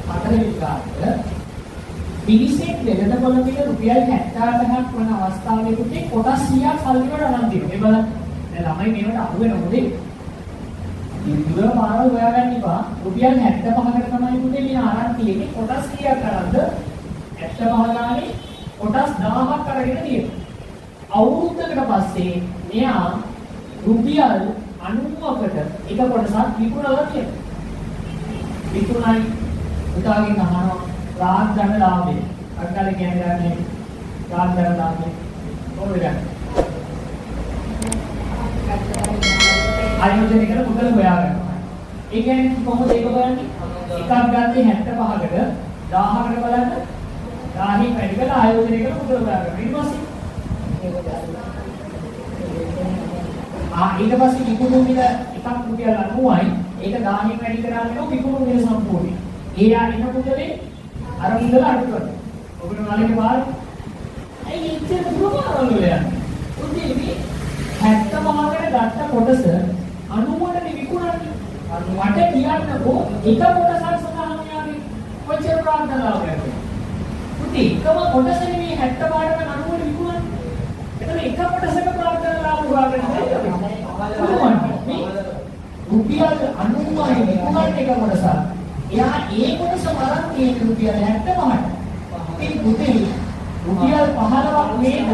A: හතරවෙනි කාර්යය පිරිසෙක් වෙළඳපොළ මිල රුපියල් 78ක් වන අවස්ථාවකදී කොටස් 100ක් සල්ලි වලට අරන් තියෙනවා. ඒ බලන්න. දැන් ළමයි මේවට අහු වෙනවද? ඉන්දුර පාරවල් හොයාගන්න එපා. රුපියල් 75කට තමයි පුතේ මේ අරන් තියෙන්නේ. කොටස් 100ක් අරන්ද 75 ගානේ කොටස් 1000ක් අරගෙන තියෙනවා. අවුරුද්දකට පස්සේ මෙයා රුපියල් 90කට එක කොටසක් විකුණලා තියෙනවා. විකුණයි උදාගෙන් අහනවා ප්‍රාග්ධනලාභය. අක්කල කියන්නේ ප්‍රාග්ධනලාභය. කොහොමද ගන්නේ? ආයෝජනය කරලා මුදල හොයාගන්නවා. ඒ කියන්නේ කොහොමද ඒක බලන්නේ? එකක් ගත්තේ 75කට 1000කට බලන්න 1000න් වැඩි කරලා ආයෝජනය කරලා මුදල හොයාගන්නවා. ඊට පස්සේ ඊට පස්සේ විකුණු මිල එකක් රුපියල් 90යි. ඒක 1000න් වැඩි කරාම විකුණු මිල සම්පූර්ණයි. ඒ ආ එන මුදලේ අර මුදල අඩු කරනවා. ඔබට මාළේ පාර ඇයි ඉච්ඡා දුරමාරවල යන්නේ? උදේ මේ 75කට ගත්ත කොටස 90ට විකුණන්නේ. මට කියන්නකෝ එක කොටසක් සඳහා යාගේ කොච්චර ප්‍රාග්ධනලාභයක් වෙනවද? උදේ එකම කොටස නෙමෙයි 75ට 90ට විකුණන්නේ. එතන එක කොටසක ප්‍රාග්ධනලාභ හොයාගන්න බැහැ. රුපියල් 90යි විකුණන්නේ එක කොටසක්. එයා ඒ කොටස වරන් තියෙන රුපියල් 75ට. ඉතින් පුතේ රුපියල් 15ක් නේද?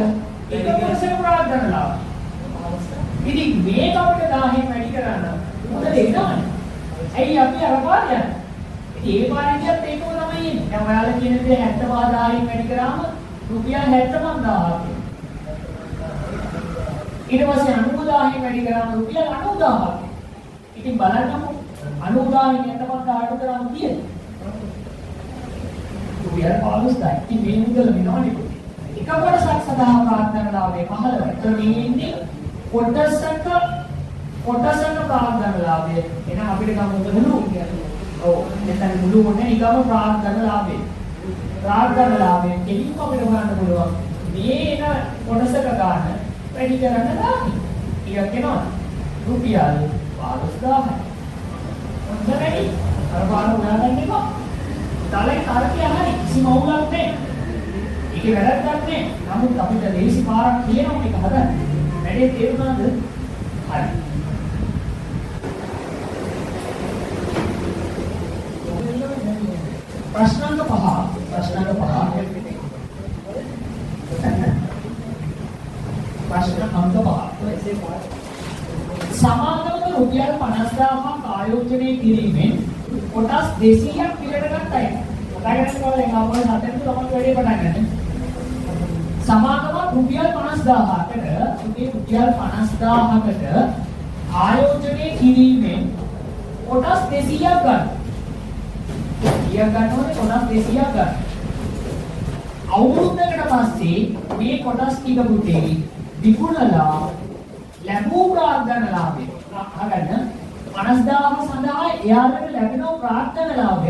A: එක කොටසක ප්‍රාග්ධනලාභ. ඉතින් මේක අපිට 1000න් වැඩි කරන්න උතර එනවනේ. ඇයි අපි අර පාර යන්නේ? ඉතින් ඒ පාරේදීත් ඒකම තමයි එන්නේ. දැන් ඔයාලා කියන දේ 75000න් වැඩි කරාම රුපියල් 75000ක්. ඊට පස්සේ 90000න් වැඩි කරාම රුපියල් 90000ක්. ඉතින් බලන්නකො 90000න් 75000 අඩු කරාම කීයද? රුපියල් 15000යි. ඉතින් මේ මුදල වෙනවනේ. එක කොටසක් සඳහා ප්‍රාග්ධනලාභයේ 15. ඒතර මේ ඉන්නේ කොටසක ප්‍රාග්ධනලාභය. එහෙනම් අපිට ගමු මුළු. ඔව් මෙතන මුළු මොන්නේ ඊගම ප්‍රාග්ධනලාභය. ප්‍රාග්ධනලාභයෙන් කෙලින්ම අපිට හොයන්න පුළුවන්. මේ එන කොටසක ගන්න වැඩි කරන්න දාන්න. ඊයක් එනවා. රුපියල් 15000යි. හොඳයි. අර පාර උනාගන්න එපා. තාලේ තරකේ හරි කිසිම අවුලක් නැහැ. ඒකේ වැරද්දක් නැහැ. නමුත් අපිට දේශි පාරක් කියනවා මේක හදන්න. වැඩේ තේරුණාද? හරි. ප්‍රශ්නාංක 5. ප්‍රශ්න අංක 5. සමාගමක රුපියල් 50000ක් ආයෝජනය කිරීමෙන් කොටස් 200ක් පිළට ගන්නයි. කතාගෙන කොහොමද අපේ හතෙන් තමයි වැඩේ පටන් ගන්න. සමාගමක රුපියල් 50000කට රුපියල් 50000කට ආයෝජනය කිරීමෙන් කොටස් 200ක් ගන්න. කීයක් ගන්නවද? කොටස් 200ක් ගන්න. අවුරුද්දකට පස්සේ මේ කොටස් ටික පුතේ විකුණලා ලැබූ ප්‍රාග්ධනලාභය අහගන්න 50000 සඳහා එයාලට ලැබෙන ප්‍රාග්ධනලාභය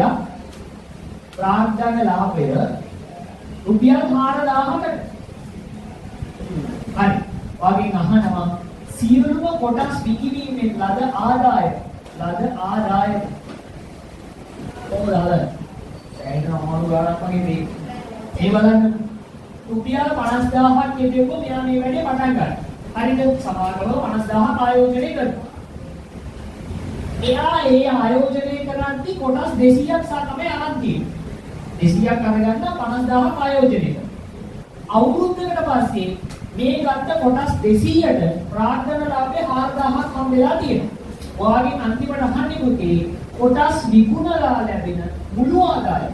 A: රුපියල් 4000කට. හරි. වගේ අහනවා සියලුම කොටස් විකිණීමෙන් ලද ආදාය කොහොමද? ඒකන අමාරු ගානක් වගේ මේ ඒ බලන්න රුපියල් 50000ක් කියදෙව්වොත් මෙයා මේ වැඩේ පටන් ගන්නවා. හරිද? සමාගම 50000ක් ආයෝජනය කරනවා. එයා ඒ ආයෝජනය කරද්දී කොටස් 200ක් තමයි අරන් තියෙන්නේ. 200ක් අරගන්න 50000ක් ආයෝජනය කරනවා. අවුරුද්දකට පස්සේ මේ ගත්ත කොටස් 200ට ප්‍රාග්ධනලාභය 4000ක් හම්බෙලා තියෙනවා. ඔයාගෙන් අන්තිමට අහන්නේ පුතේ කොටස් විකුණලා ලැබෙන මුළු ආදායම.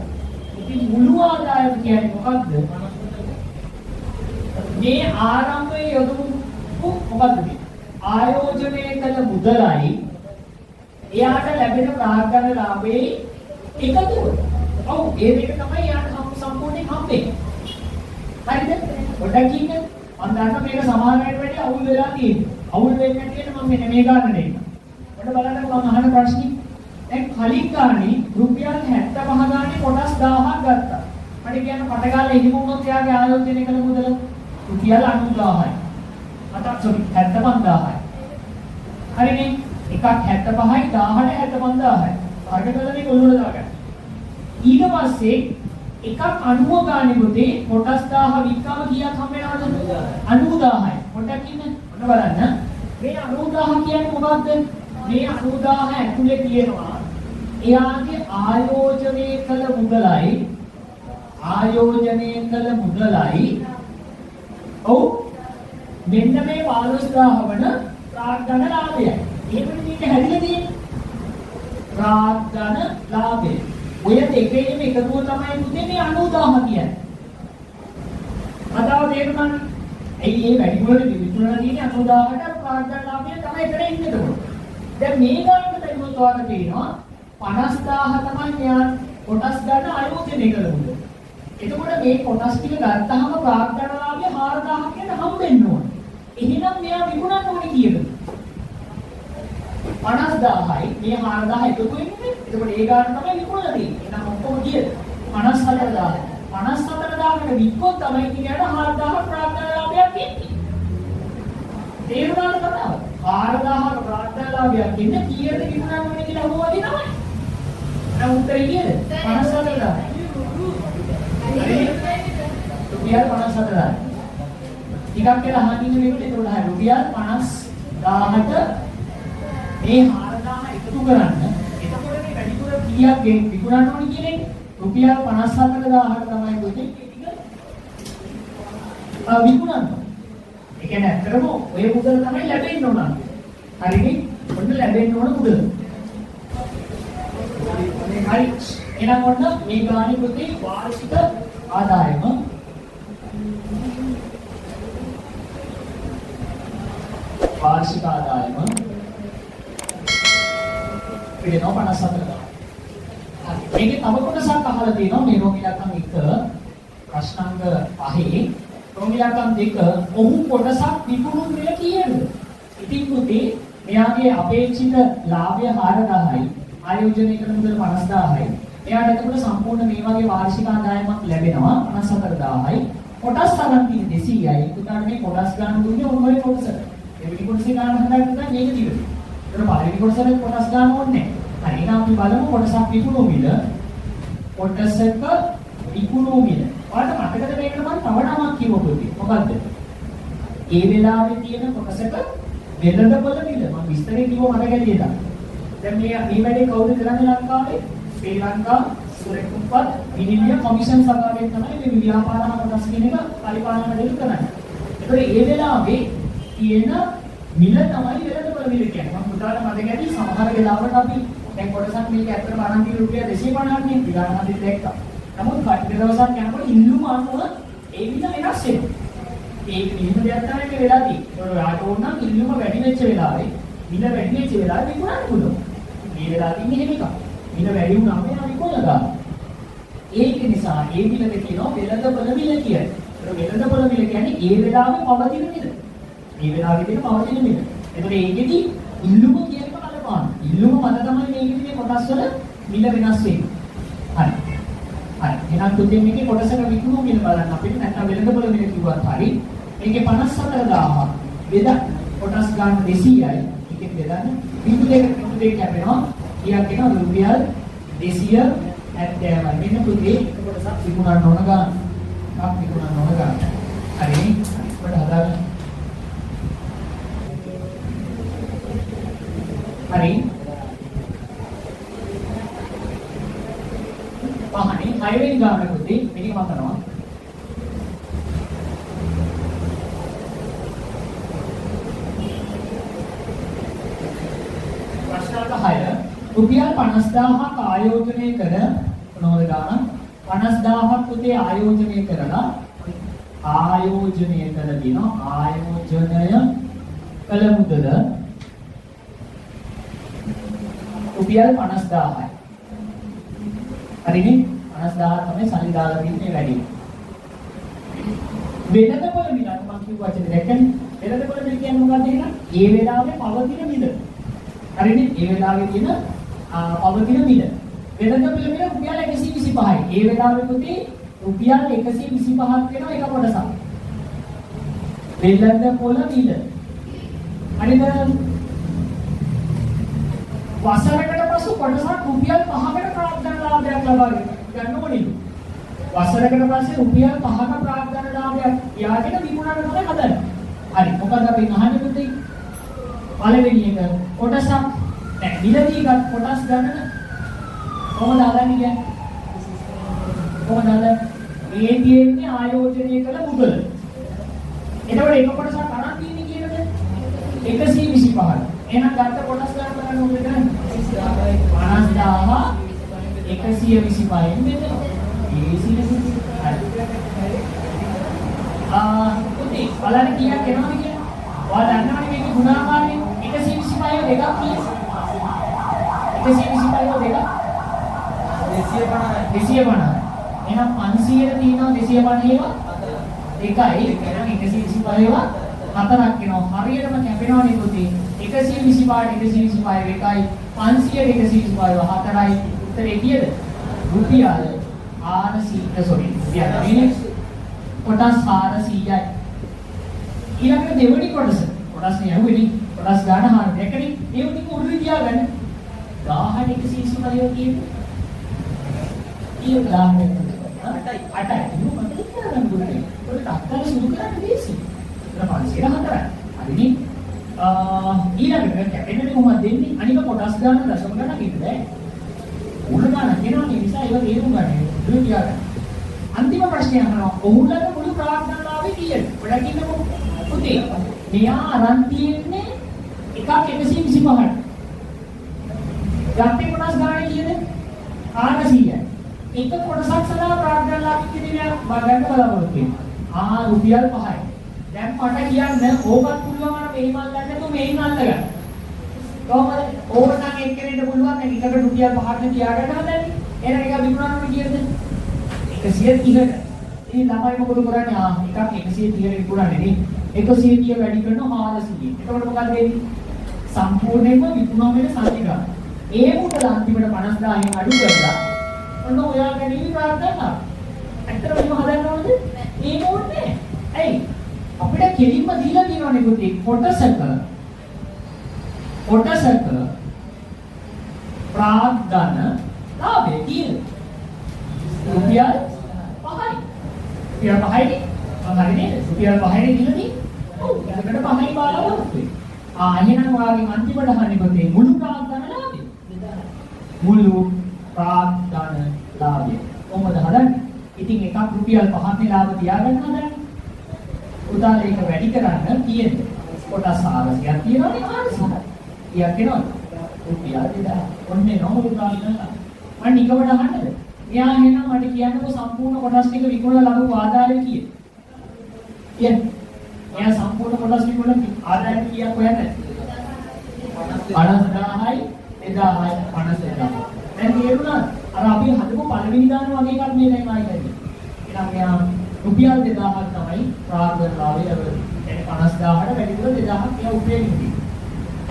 A: ඉතින් මුළු ආදායම කියන්නේ මොකද්ද? මේ ආරම්භයේ යොදපු මොකද්ද මේ? ආයෝජනය කළ මුදලයි එයාට ලැබෙන ප්‍රාග්ධන ලාභයේ එකතුව. ඔව් ඒ දෙක තමයි එයාට සම්පූර්ණයෙන් හම්බෙන්නේ. හරිද? පොඩ්ඩක් ඉන්න. මම දන්නවා මේක සමහර වෙලාවට වැඩි අවුල් වෙලා තියෙනවා. අවුල් වෙන්නේ නැති වෙන මම මෙන්න මේ ගන්න දෙන්න. ඔන්න බලන්න මම අහන ප්‍රශ්නේ. දැන් කලින් ගානේ රුපියල් 75 ගානේ කොටස් 1000ක් ගත්තා. මට කියන්න පටගාලා එහෙම වුණොත් එයාගේ ආයෝජනය කළ මුදල රුපියල් 90000යි. සෝරි 75000යි. හරිනේ. එකක් 75යි 1000ට 75000යි. වර්ග කරලා මේක ඔළුවට දාගන්න. ඊට පස්සේ එකක් 90 ගානේ පුතේ කොටස් 1000 වික්කම කීයක් හම්බ වෙනවද? 90000යි. පොඩ්ඩක් ඉන්න. ඔන්න බලන්න. මේ 90000 කියන්නේ මොකද්ද? මේ 90000 ඇතුලේ තියෙනවා එයාගේ ආයෝජනය කළ මුදලයි ඔව් මෙන්න මේ 15000 වන ප්‍රාග්ධන ලාභයයි. ඒකනේ මේක හැදිලා තියෙන්නේ. ප්‍රාග්ධන ලාභය. ඔය දෙකේම එකතුව තමයි පුතේ මේ 90000 කියන්නේ. අදාව තේරුණානේ. ඇයි මේ වැඩිපුර විතුරලා තියෙන්නේ 90000ට ප්‍රාග්ධන ලාභය තමයි එතන ඉන්නේ එතකොට. දැන් මේ ගානට බැලුවොත් ඔයාලට තේරෙනවා 50000 තමයි මෙයා කොටස් ගන්න ආයෝජනය කළොත්. එතකොට මේ කොටස් ටික ගත්තාම ප්‍රාග්ධන ලාභය 4000 කියන හම්බෙන්න ඕන. එහෙනම් මෙයා විකුණන්න ඕනේ කීයද? 50000යි මේ 4000 එකතු වෙන්නේ. එතකොට ඒ ගාන තමයි විකුණලා තියෙන්නේ. එහෙනම් ඔක්කොම කීයද? 54000. 54000කට වික්කොත් තමයි කියන්නේ 4000 ප්‍රාග්ධන ලාභයක් එන්නේ. තේරුණාද කතාව? 4000ක ප්‍රාග්ධන ලාභයක් එන්නේ කීයද විකුණන්න ඕනේ කියලා අහුවදී තමයි. දැන් උත්තරේ කීයද? 54000. රුපියල් 54000. ටිකක් කියලා අහන්න ඉන්න මේකට ඒකට හරිය රුපියල් 50000ට මේ 4000 එකතු කරන්න. එතකොට මේ වැඩිපුර කීයක් විකුණන්න ඕනේ කියන්නේ රුපියල් 54000කට තමයි පුතේ ටික විකුණන්න. ඒ කියන්නේ ඇත්තටම ඔය මුදල තමයි ලැබෙන්න ඕන. හරිනේ? ඔන්න ලැබෙන්න ඕන මුදල. හරි. එහෙනම් ඔන්න මේ ගානේ පුතේ වාර්ෂික ආදායම පිළිනෝ 54000. හරි. මේකේ තව කොටසක් අහලා තියෙනවා මේ රෝගිලකම් 1 ප්‍රශ්නාංග 5 රෝගිලකම් 2 ඔහු කොටසක් විකුණුම් මිල කීයද? ඉතින් පුතේ මෙයාගේ අපේක්ෂිත ලාභය 4000යි ආයෝජනය කරන මුදල 50000යි. එයාට එතකොට සම්පූර්ණ මේ වගේ වාර්ෂික ආදායමක් ලැබෙනවා 54000යි. කොටස් තරම් තියෙන 200යි. පුතාට මේ කොටස් ගන්න දුන්නේ ඔන්න ඔය කොටසට. දෙවෙනි කොටසේ ගන්න හදන්න මේක තියෙනවා. ඒක පළවෙනි කොටසට කොටස් ගන්න ඕනේ නැහැ. හරි. එහෙනම් අපි බලමු කොටසක් විකුණු මිල. කොටසක විකුණු මිල. ඔයාලට මතකද මේකට මම තව නමක් කිව්වොත් මොකද්ද? ඒ වෙලාවේ තියෙන කොටසක වෙළඳපොළ මිල. මම විස්තරේ කිව්ව මතක ඇතිද? දැන් මේ වැඩේ කවුද කරන්නේ ලංකාවේ? ශ්‍රී ලංකා සුරක්ෂිත විනිමය කොමිෂන් සභාවෙන් තමයි මේ ව්‍යාපාර කොටස් කියන එක පරිපාලනය දෙන්න කරන්නේ. ඒතකොට ඒ වෙලාවේ තියෙන මිල තමයි වෙළඳපොළ මිල කියන්නේ. මම පුතාට මතක ඇති සමහර වෙලාවට අපි දැන් කොටසක් මේක ඇත්තටම අරන් තියෙන රුපියල් 250ක් නේ විගාන හදිත් දැක්කා. නමුත් කටි දවසක් යනකොට ඉල්ලුම අනුව ඒ මිල වෙනස් වෙනවා. ඒක නියම දෙයක් තමයි මේ වෙලා තියෙන්නේ. ඔය ආට ඕන නම් ඉල්ලුම වැඩි වෙච්ච වෙලාවේ මිල වැඩි වෙච්ච වෙලාවේ විකුණන්න පුළුවන්. මේ වෙලා තින්නේ එහෙම එකක්. මිල වැඩි වුණාම එයා විකුණලා ගන්නවා. ඒක නිසා ඒ මිලට කියනවා වෙළඳපොළ මිල කියලා. ඒක වෙළඳපොළ මිල කියන්නේ ඒ වෙලාවේ පවතින මිල. මේ වෙලාවේ තියෙන පවතින මිල. එතකොට ඒකෙදි ඉල්ලුම කියන එක බලපාන. ඉල්ලුම මත තමයි මේකෙදි මේ කොටස් වල මිල වෙනස් වෙන්නේ. හරි. හරි. එහෙනම් තුන්වෙනි මේකේ කොටසක විකුණු මිල බලන්න අපිට නැත්නම් වෙළඳපොළ මිල කිව්වත් හරි. මේකේ 54000 බෙද කොටස් ගන්න 200යි. එකෙන් බෙදන්න බිඳු දෙක කැපෙනවා. ඊයක් එක රුපියල් 270යි. මෙන්න පුතේ කොටසක් විකුණන්න ඕන ගන්න. එකක් විකුණන්න ඕන ගන්න. හරි. අපිට හදාගන්න. හරි. පහනේ 6 වෙනි ගාන පුතේ මේක මම කරනවා. ප්‍රශ්නාර්ථ 6 රුපියල් 50000ක් ආයෝජනය කර මොනවද ගාන 50000ක් පුතේ ආයෝජනය කරලා ආයෝජනය කළ දිනවා. ආයෝජනය කළ මුදල රුපියල් 50000යි. හරිනේ? 50000 තමයි සල්ලි දාලා තියෙන්නේ වැඩි. වෙළඳපොළ මිල මම කියපු වචනේ දැක්කනේ. වෙළඳපොළ මිල කියන්නේ මොකක්ද කියලා? ඒ වෙලාවේ පවතින මිල. හරිනේ? ඒ වෙලාවේ තියෙන පවතින මිල. වෙළඳපොළ මිල රුපියල් 125යි. ඒ වෙලාවේ පුතේ රුපියල් 125ක් වෙනවා එක කොටසක්. වෙළඳපොළ මිල. හරිද? වසරකට පසු කොටසක් රුපියල් 5කට ප්‍රාග්ධන ලාභයක් ලබා ගන්න ඕනේ. වසරකට පස්සේ රුපියල් 5ක ප්‍රාග්ධන ලාභයක් යාගෙන විකුණන්න තමයි හදන්නේ. හරි. මොකද අපි අහන්නේ පුතේ පළවෙනි එක කොටසක් දැන් මිලදී ගත් කොටස් ගණන කොහොමද හදන්නේ කියන්නේ? කොහොමද හදන්නේ? මේ තියෙන්නේ ආයෝජනය කළ මුදල. එතකොට එක කොටසක් අරන් තියෙන්නේ කියනද? 125ක්. එහෙනම් ගත්ත කොටස් ගන්න බලන්න ඕනේ නේද? 50000 125න් මෙතන. ඒ සිලසිලි. පුතේ බලන්න කීයක් එනවද කියලා? ඔයා දන්නවනේ මේකේ ගුණාකාරය 125 දෙකක් කියලා. 125 දෙකක් 250. එහෙනම් 500ට තියෙනවා 250 එකයි. එහෙනම් 125 ඒවා හතරක් වෙනවා. හරියටම කැපෙනවනේ පුතේ. 125ට 125 එකයි 500ට 125 හතරයි. උත්තරේ කීයද? රුපියල් 400 sorry. රුපියල් කොටස් 400යි. ඊළඟ දෙවෙනි කොටස. කොටස් නෙවෙයි. කොටස් ගන්න හරිය. දෙකනේ. ඒ උටික උරුදු තියාගන්න. 1000ට 125 කියන්නේ. ඊට 1000ට 8යි. මොකද කරන්නේ පුතේ? ඔය තාත්තලා සුදු කරන්නේ දේසි. ඒක 504යි. හරිනේ? ඊළඟට කැපෙන්නේ කොහොමද දෙන්නේ? අනික කොටස් ගන්න දශම ගණන් කිව්වේ. උඩ ගන්න කියනවා නිසා ඒක තේරුම් ගන්න. දුක තියාගන්න. අන්තිම ප්‍රශ්නය අහනවා. ඔහුලගේ මුළු ප්‍රාර්ථනාවේ කීයද? ඔයාලා කියන්නකො. පුතේ මෙයා අරන් තියෙන්නේ එකක් 125ට. ගත්තේ කොටස් ගන්න කීයද? 400යි. එක කොටසක් සඳහා ප්‍රාර්ථනා ලාභ කිරීම බගන්න බලාපොරොත්තු වෙනවා. රුපියල් 5යි. දැන් මට කියන්න ඕකත් පුළුවන් අර මෙහෙම අල්ලන්න තු මෙහෙම අල්ලගන්න. කොහොමද? ඕනනම් එක්කෙනෙක්ට පුළුවන් දැන් එකට රුපියල් 5ක් තියාගන්න හදන්නේ. එහෙනම් එක විකුණන්න කීයද? 130කට. ඉතින් ළමයි මොකද කරන්නේ? එකක් 130කට විකුණන්නේ නේ. 130 වැඩි කරනවා 400. එතකොට මොකද වෙන්නේ? සම්පූර්ණයෙන්ම විකුණන වෙන සල්ලි ගන්න. ඒ මුදල අන්තිමට 50000න් අඩු කරලා ඔන්න ඔයා ගැනීම ප්‍රාර්ථනා. ඇත්තටම මේව හදන්න ඕනද? ඒක ඕනේ. ඇයි? අපිට කෙලින්ම දීලා තියෙනවනේ පුතේ කොටසක ප්‍රාග්ධන ලාභය කියන රුපියල් 5යි. රුපියල් 5යි. හරිනේ? රුපියල් 5යි දීලාදී. ඔව්. ඒකට 5යි බාලා වුනේ. එහෙනම් ඔයාගෙන් අන්තිමට අහන්නේ පුතේ මුළු ප්‍රාග්ධන ලාභය. මුළු ප්‍රාග්ධන ලාභය. කොහොමද හදන්නේ? ඉතින් එකක් රුපියල් 5ක් ලාභ තියාගන්න හදන්නේ. උදාහරණ එක වැඩි කරන්න තියෙන කොටස් 400ක් තියෙනවානේ 400. ඊයක් එනවද? රුපියල් 2000. ඔන්නේ නෝමු ප්‍රාග්ධන. මම නිකවට අහන්නද? එයා එහෙනම් මට කියන්නකො සම්පූර්ණ කොටස් ටික විකුණලා ලබපු ආදායය කීයද? කියන්නේ. එයා සම්පූර්ණ කොටස් විකුණලා ආදායය කීයක් හොයන්නේ? 50000යි 2000යි 50000. දැන් තේරුණාද? අර අපි හදපු පළවෙනි දාන වගේ එකක් මේ දැන් ආයි කරන්නේ. එහෙනම් මෙයා රුපියල් 2000ක් තමයි ප්‍රාග්ධන ලාභය ලැබෙන්නේ. يعني 50000ට වැඩිපුර 2000ක් එයා උපයෝගී.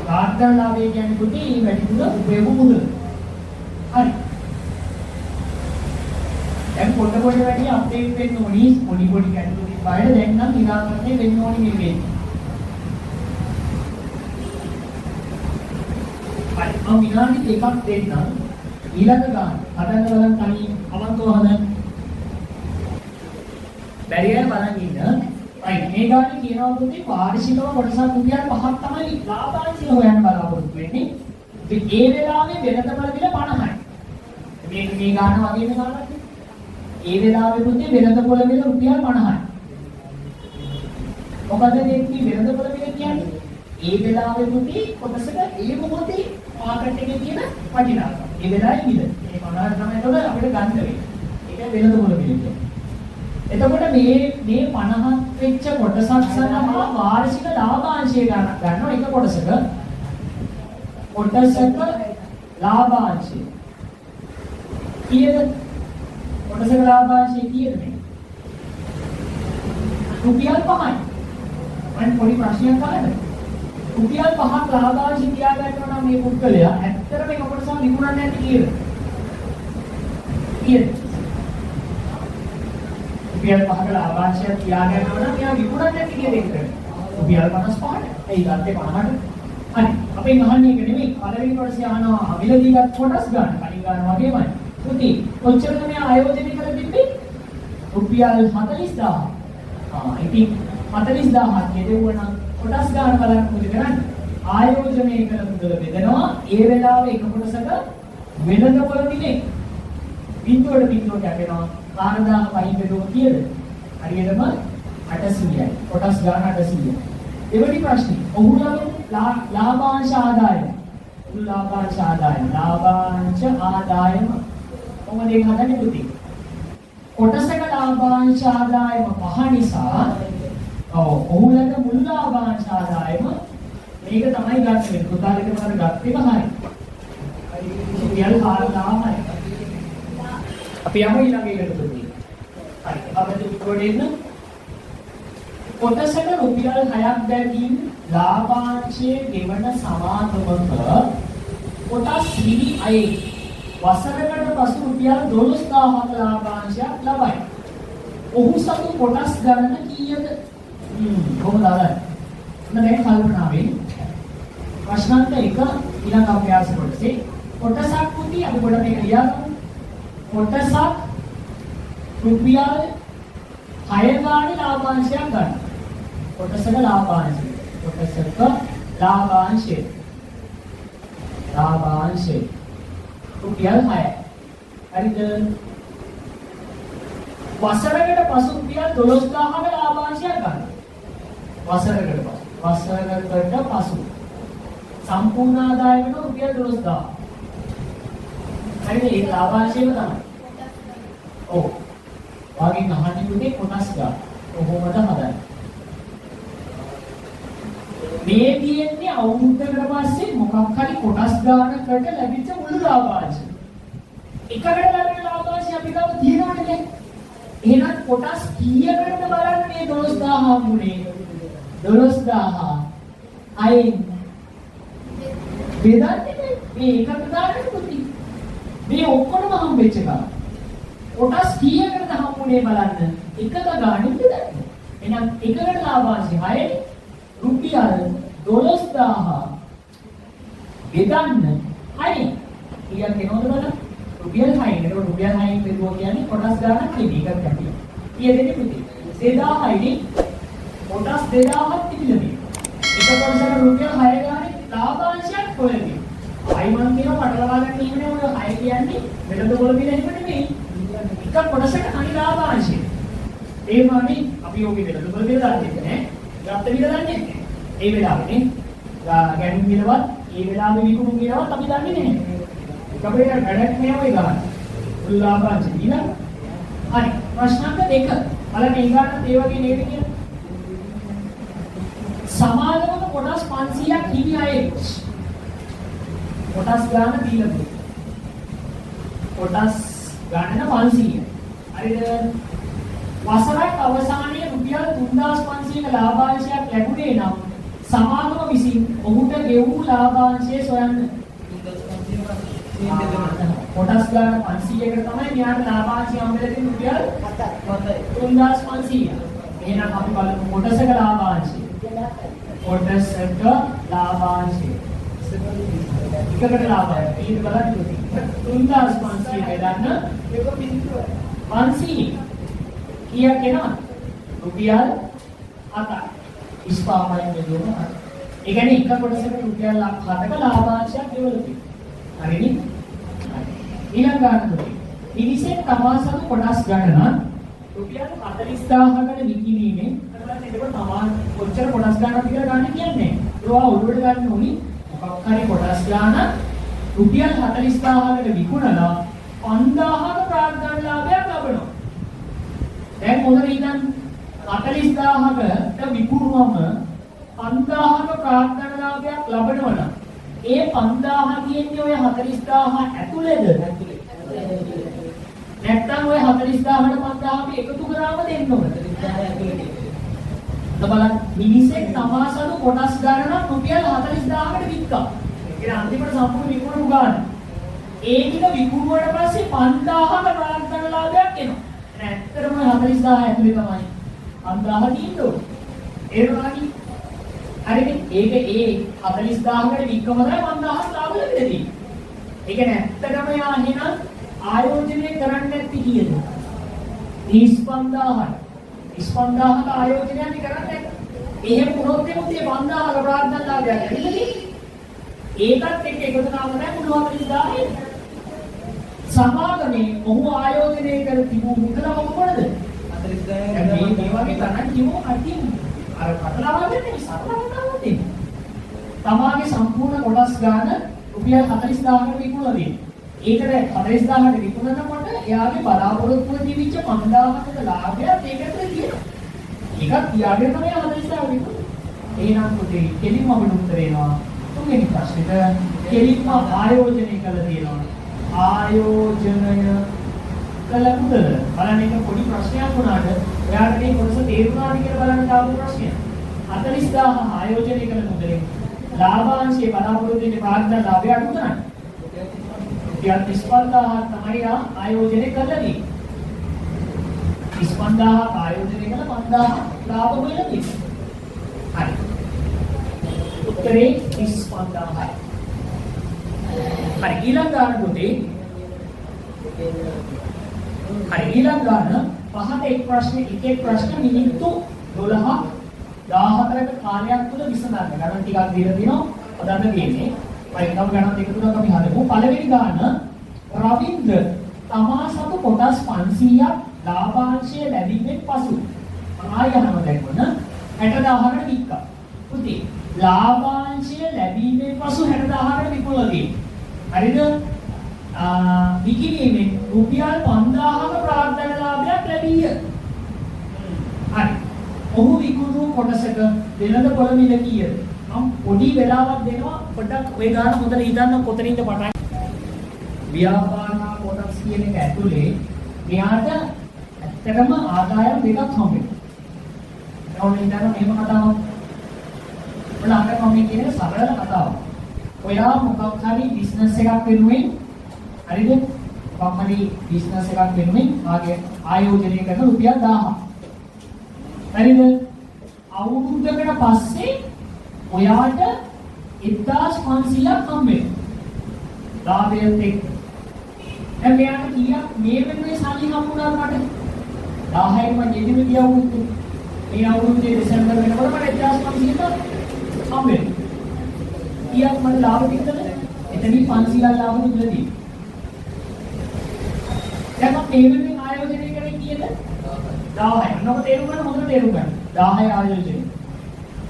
A: ප්‍රාග්ධන ලාභය කියන්නේ පුතේ මේ වැඩිපුර උපයෝග මුදල. හරි. දැන් පොඩ වැඩි අප්ඩේට් වෙන්න ඕනි පොඩි කැටගරි වලට දැන් නම් නිරාකරණය වෙන්න ඕනි මේකේ. හරි. මම විනාඩි දෙකක් දෙන්නම්. ඊළඟ ගාන හදන්න බලන්න තනි අවංකව හදන්න. බැරියල් බලන් ඉන්න. right මේ ගානේ කියනවා පුතේ වාර්ෂිකව කොටසක් රුපියල් 5ක් තමයි ලාභාංශය හොයන්න බලාපොරොත්තු වෙන්නේ. ඒ වෙලාවේ වෙළඳපොළ මිල 50යි. මේ ගාන වගේම ගානක්. ඒ වෙලාවේ පුතේ වෙළඳපොළ මිල රුපියල් 50යි. මොකද දෙන්නේ වෙළඳපොළ මිල කියන්නේ? ඒ වෙලාවේ පුතේ කොටසක ඒ මොහොතේ මාකට් එකේ තියෙන වටිනාකම. ඒ වෙලාවේ මිල. ඒ 50 තමයි එතකොට අපිට ගන්න වෙන්නේ. ඒක ඒක වෙනදොමල පිළිගන්න. එතකොට මේ 50ක් වෙච්ච කොටසක් සඳහා වාර්ෂික ලාභාංශය ගන්නවා එක කොටසක ලාභාංශය කීයද? කොටසක ලාභාංශය කීයද මේ? රුපියල් 5යි. මම පොඩි ප්‍රශ්නයක් අහන්න. රුපියල් 5ක් ලාභාංශය තියාගන්නවා නම් මේ පුද්ගලයා ඇත්තටම මේ කොටස විකුණන්නේ නැති කීයද? කීයද? රුපියල් 5ක ලාභාංශය තියාගන්නවා නම් එයා විකුණන්නේ නැති කීයද ඒක? රුපියල් 55ට. ඒ ගත්තේ 50ට. හරි. අපේ අහන්නේ ඒක නෙමෙයි. පළවෙනි කොටසේ අහනවා මිලදීගත් කොටස් ගන්න. කලින් ගන්න වගේමයි. පුතේ කොච්චරද මේ ආයෝජනය කරලා තිබ්බේ? රුපියල් 40000. ඉතින් 40000ක් යෙදුවනම් කොටස් ගන්න බලන්න මොකද කරන්නේ? ආයෝජනය කරලා මුදල බෙදනවා. ඒ වෙලාවේ එක කොටසක වෙළඳපොළ දිනේ බිඳුවට බිඳුවට යනවා. 4000 පහින් බෙදුවොත් කීයද? හරියටම 800යි. කොටස් ගන්න 800යි. දෙවෙනි ප්‍රශ්නේ. ඔහුලගේ ලාභාංශ ආදායම. ලාභාංශ ආදායම. කොහොමද ඒක හදන්නේ පුතේ? කොටසක ලාභාංශ ආදායම 5 නිසා ඔහුලගේ මුල් ලාභාංශ ආදායම මේක තමයි ගන්න වෙන්නේ. පුතාලට මම ගත්තේම හරි. රුපියල් 4000යි. අපි යමු ඊළඟ එකට පුතේ. හරි. අපිට උඩින් කොටසක රුපියල් 6ක් බැගින් ලාභාංශයේ ගෙවන සමාගමක කොටස් හිමි අය වසරකට පසු රුපියල් 12000ක ලාභාංශයක් ලබයි. ඔහු සතු කොටස් ගණන කීයද? කොහොමද ආරයි? දැන් කල්පනාවෙන් ප්‍රශ්නාන්ත 1 ඊළඟ අභ්‍යාස කොටසේ කොටසක් පුති අපි කොට මේක ලියමු. කොටසක් රුපියල් 6 ගානේ ලාභාංශයක් ගන්න. කොටසක ලාභාංශය. රුපියල් 6. හරිද? වසරකට පසු රුපියල් 12000ක ලාභාංශයක් ගන්න. වසරකට පසු සම්පූර්ණ ආදායම රුපියල් 12000. හරිද? ඒ ලාභාංශයම තමයි. ඔව්. වාගේ අහන්නේ පුතේ කොටස් ගන්න. කොහොමද හදන්නේ? මේ කියන්නේ අවුරුද්දකට පස්සේ මොකක් හරි කොටස් ගන්නකට ලැබිච්ච මුළු ලාභාංශය. එකකට ලැබෙන ලාභාංශය අපි ගාව තියෙනවනේ දැන්. එහෙනම් කොටස් කීයකටද බලන්න මේ 12000 හම්බුනේ? 12000 අයින් බෙදන්නේ මේ එකට දාන්න පුතේ. මේ ඔක්කොම හම්බෙච්ච එක. කොටස් කීයකටද හම්බුනේ බලන්න. එකක ගානේ බෙදන්නේ. එහෙනම් එකකට ලාභාංශය 6යි. රුපියල් 12000 බෙදන්න 6. ඊයක් එනවද බලන්න? රුපියල් 6. ඒක රුපියල් 6න් බෙදුවා කියන්නේ කොටස් ගානක් නෙමෙයි. ඒකත් අපි. කීය දෙන්නේ පුතේ? 2000යි. කොටස් 2000ක් තිබිලා මේ. එක කොටසක රුපියල් 6 ගානේ ලාභාංශයක් හොයන්නේ. ආයි මම කියනවා පටලවා ගන්න ඉන්නේ ඔය 6 කියන්නේ වෙළඳපොළ දින එහෙම නෙමෙයි. එක කොටසක අනි ලාභාංශය. ඒ වගේ අපි යෝගී වෙළඳපොළ දින දාන්නේ නැහැ. ගත්ත විල දන්නේ නැහැ. ඒ වෙලාවේනේ ගැණුම් විලවත් ඒ වෙලාවේ විකුණු විලවත් අපි දන්නේ නැහැ. ඒක අපේ වැඩක් නෑ ඔය ගන්න. උල්ලාභාංශ ඊළඟ. හරි. ප්‍රශ්නාංක 2. බලන්න ඊගාට ඒ වගේ නේද කියලා. සමාගමක කොටස් 500ක් හිමි අය. කොටස් ගන්න දීලා තියෙනවා. කොටස් ගන්න 500. හරිද? වසරක් අවසානයේ රුපියල් 3500ක ලාභාංශයක් ලැබුණේ නම් සමාගම විසින් ඔහුට ගෙවූ ලාභාංශය සොයන්න. කොටස් ගන්න 500කට තමයි මෙයාට ලාභාංශය හම්බෙලා තියෙන්නේ රුපියල් 3500. එහෙනම් අපි බලමු කොටසක ලාභාංශය. කොටසක ලාභාංශය. එකකට ලාභාංශය. ඊට බලන්න 3500 බෙදන්න එක බිඳුව 500. කීයක් එනවා? රුපියල් 7යි. ඉස්පාමයෙන් බෙදුවම. ඒ කියන්නේ එක කොටසක රුපියල් 7ක ලාභාංශයක් ගෙවලා තියෙනවා. හරිනේ? ඊළඟ ගන්න. මිනිසෙක් තමාසතු කොටස් ගන්න රුපියල් 40000කට විකිණීමේ කරලා එතකොට තමා කොච්චර කොටස් ගන්නවද කියලා ගන්න කියන්නේ. ඒවා උඩට ගන්න ඕනි. මොකක් හරි කොටස් ගන්න රුපියල් 40000කට විකුණලා 5000ක ප්‍රාග්ධන ලාභයක් ලබනවා. දැන් මොකද ඉතින් 40000කට විකුණුවම 5000ක ප්‍රාග්ධන ලාභයක් ලබනවා නම් ඒ 5000 කියන්නේ ඔය 40000 ඇතුළේද? නැත්නම් ඔය 40000ට 5000 එකතු කරාම දෙන්න ඕනද? බලන්න මිනිසෙක් තමාසතු කොටස් ගණනක් රුපියල් 40000කට වික්කා. ඒ අන්තිමට සම්පූර්ණ විකුණු ගන්න. ඒ ටික විකුණුවට පස්සේ 5000ක ප්‍රාග්ධන ලාභයක් එනවා. ඇත්තටම 40000 ඇතුලේ තමයි 5000 තියෙන්න ඕනේ. ඒකමයි. හරිනේ. ඒක ඒ 40000කට වික්කම තමයි 5000 ලාභ ලැබෙන්නේ. ඒ කියන්නේ ඇත්තටම යා එහෙනම් ආයෝජනය කරන්නේ නැති කීයද? 35000යි. 35000ක ආයෝජනයක් කරන්නේ. එහෙම වුණොත් ඒ 5000ක ප්‍රාග්ධන ලාභයක් ඇතිද? ඒකත් එක්ක එකතු කරාම තමයි මුළු 40000 එන්නේ. සමාගමේ ඔහු ආයෝජනය කර තිබූ මුදල මොකද? 40000. මේ වගේ ගණන් කිව්වොත් අතින් අර කටලවා ගන්න සරලවතාවක් තියෙනවා. තමාගේ සම්පූර්ණ කොටස් ගන්න රුපියල් 40000කට විකුණලා දෙනවා. ඒකට 40000කට විකුණනකොට එයාගේ බලාපොරොත්තුව තිබිච්ච 5000කට ලාභයක් ඒකට තියෙනවා. ඒකත් තියාගෙන තමයි 40000 විකුණන්නේ. එහෙනම් පුතේ කෙලින්ම අපිට උත්තර එනවා. තුන්වෙනි ප්‍රශ්නෙට කෙලින්ම ආයෝජනය කළා තියෙනවා. ආයෝජනය කළ මුදල බලන්න එක පොඩි ප්‍රශ්නයක් වුණාට ඔයාලට මේ කොටස තේරුණාද කියලා බලන්න තාපු ප්‍රශ්නයක්. 40000 ආයෝජනය කළ මුදලෙන් ලාභාංශයේ බලාපොරොත්තු වෙන ප්‍රාග්ධන ලාභය අඩු කරන්නේ. රුපියල් 35000 තමයි ආයෝජනය කළේ. 35000 ආයෝජනය කළ 5000 ලාභ වෙලා තියෙනවා. හරි. උත්තරේ 35000යි. හරි ඊළඟ ගාන පොතේ හරි ඊළඟ ගාන පහට එක් ප්‍රශ්න මිනිත්තු 12ක් 14ක කාලයක් තුල විසඳන්න. ගණන් ටිකක් දීලා තිනවා. හදන්න තියෙන්නේ. පරිණාම ගණන් දෙක තුනක් අපි හදමු. පළවෙනි ගාන රවින්ද්‍ර තමා සතු කොටස් 500ක් ලාභාංශය ලැබීමෙන් පසු ආයහනම දැක්වන 60000කට වික්කා. පුතේ ලාභාංශය ලැබීමෙන් පසු 60000කට විකුණලා තියෙනවා. හරිද? විකිණීමෙන් රුපියල් 5000ක ප්‍රාග්ධන ලාභයක් ලැබීය. හරි. ඔහු විකුණු කොටසක වෙළඳපොළ මිල කීයද? මම පොඩි වෙලාවක් දෙනවා පොඩ්ඩක් ඔය ගාන හොඳට හිතන්න කොතනින්ද පටන් ව්‍යාපාර කොටස් කියන එක ඇතුලේ මෙයාට ඇත්තටම ආදායම් දෙකක් හම්බෙනවා. ඒවල ඉඳන් මේව කතාවක්. ඔයාලට මම කියන්නේ සරල කතාවක්. ඔයා මොකක් හරි බිස්නස් එකක් වෙනුවෙන් හරිද? මොකක් හරි බිස්නස් එකක් වෙනුවෙන් ආයෝජනය කරන රුපියල් 1000ක්. හරිද? අවුරුද්දකට පස්සේ ඔයාට 1500ක් හම්බෙනවා. ලාභයෙන් එක්ක. දැන් මෙයාට කීයක් මේ වෙනුවේ සල්ලි හම්බුණාද මට? 1000ක් මම යෙදින කියවුත් මේ අවුරුද්දේ දෙසැම්බර් වෙනකොට මට 1500ක් හම්බෙනවා. කීයක් මට ලාභ දෙන්නද? එතනින් 500ක් ලාභ දුන්නදී. දැන් මම මේ වෙනුවෙන් ආයෝජනය කරේ කීයද? 1000යි. නෝක තේරුම් ගන්න හොඳට තේරුම් ගන්න. 1000 ආයෝජනය.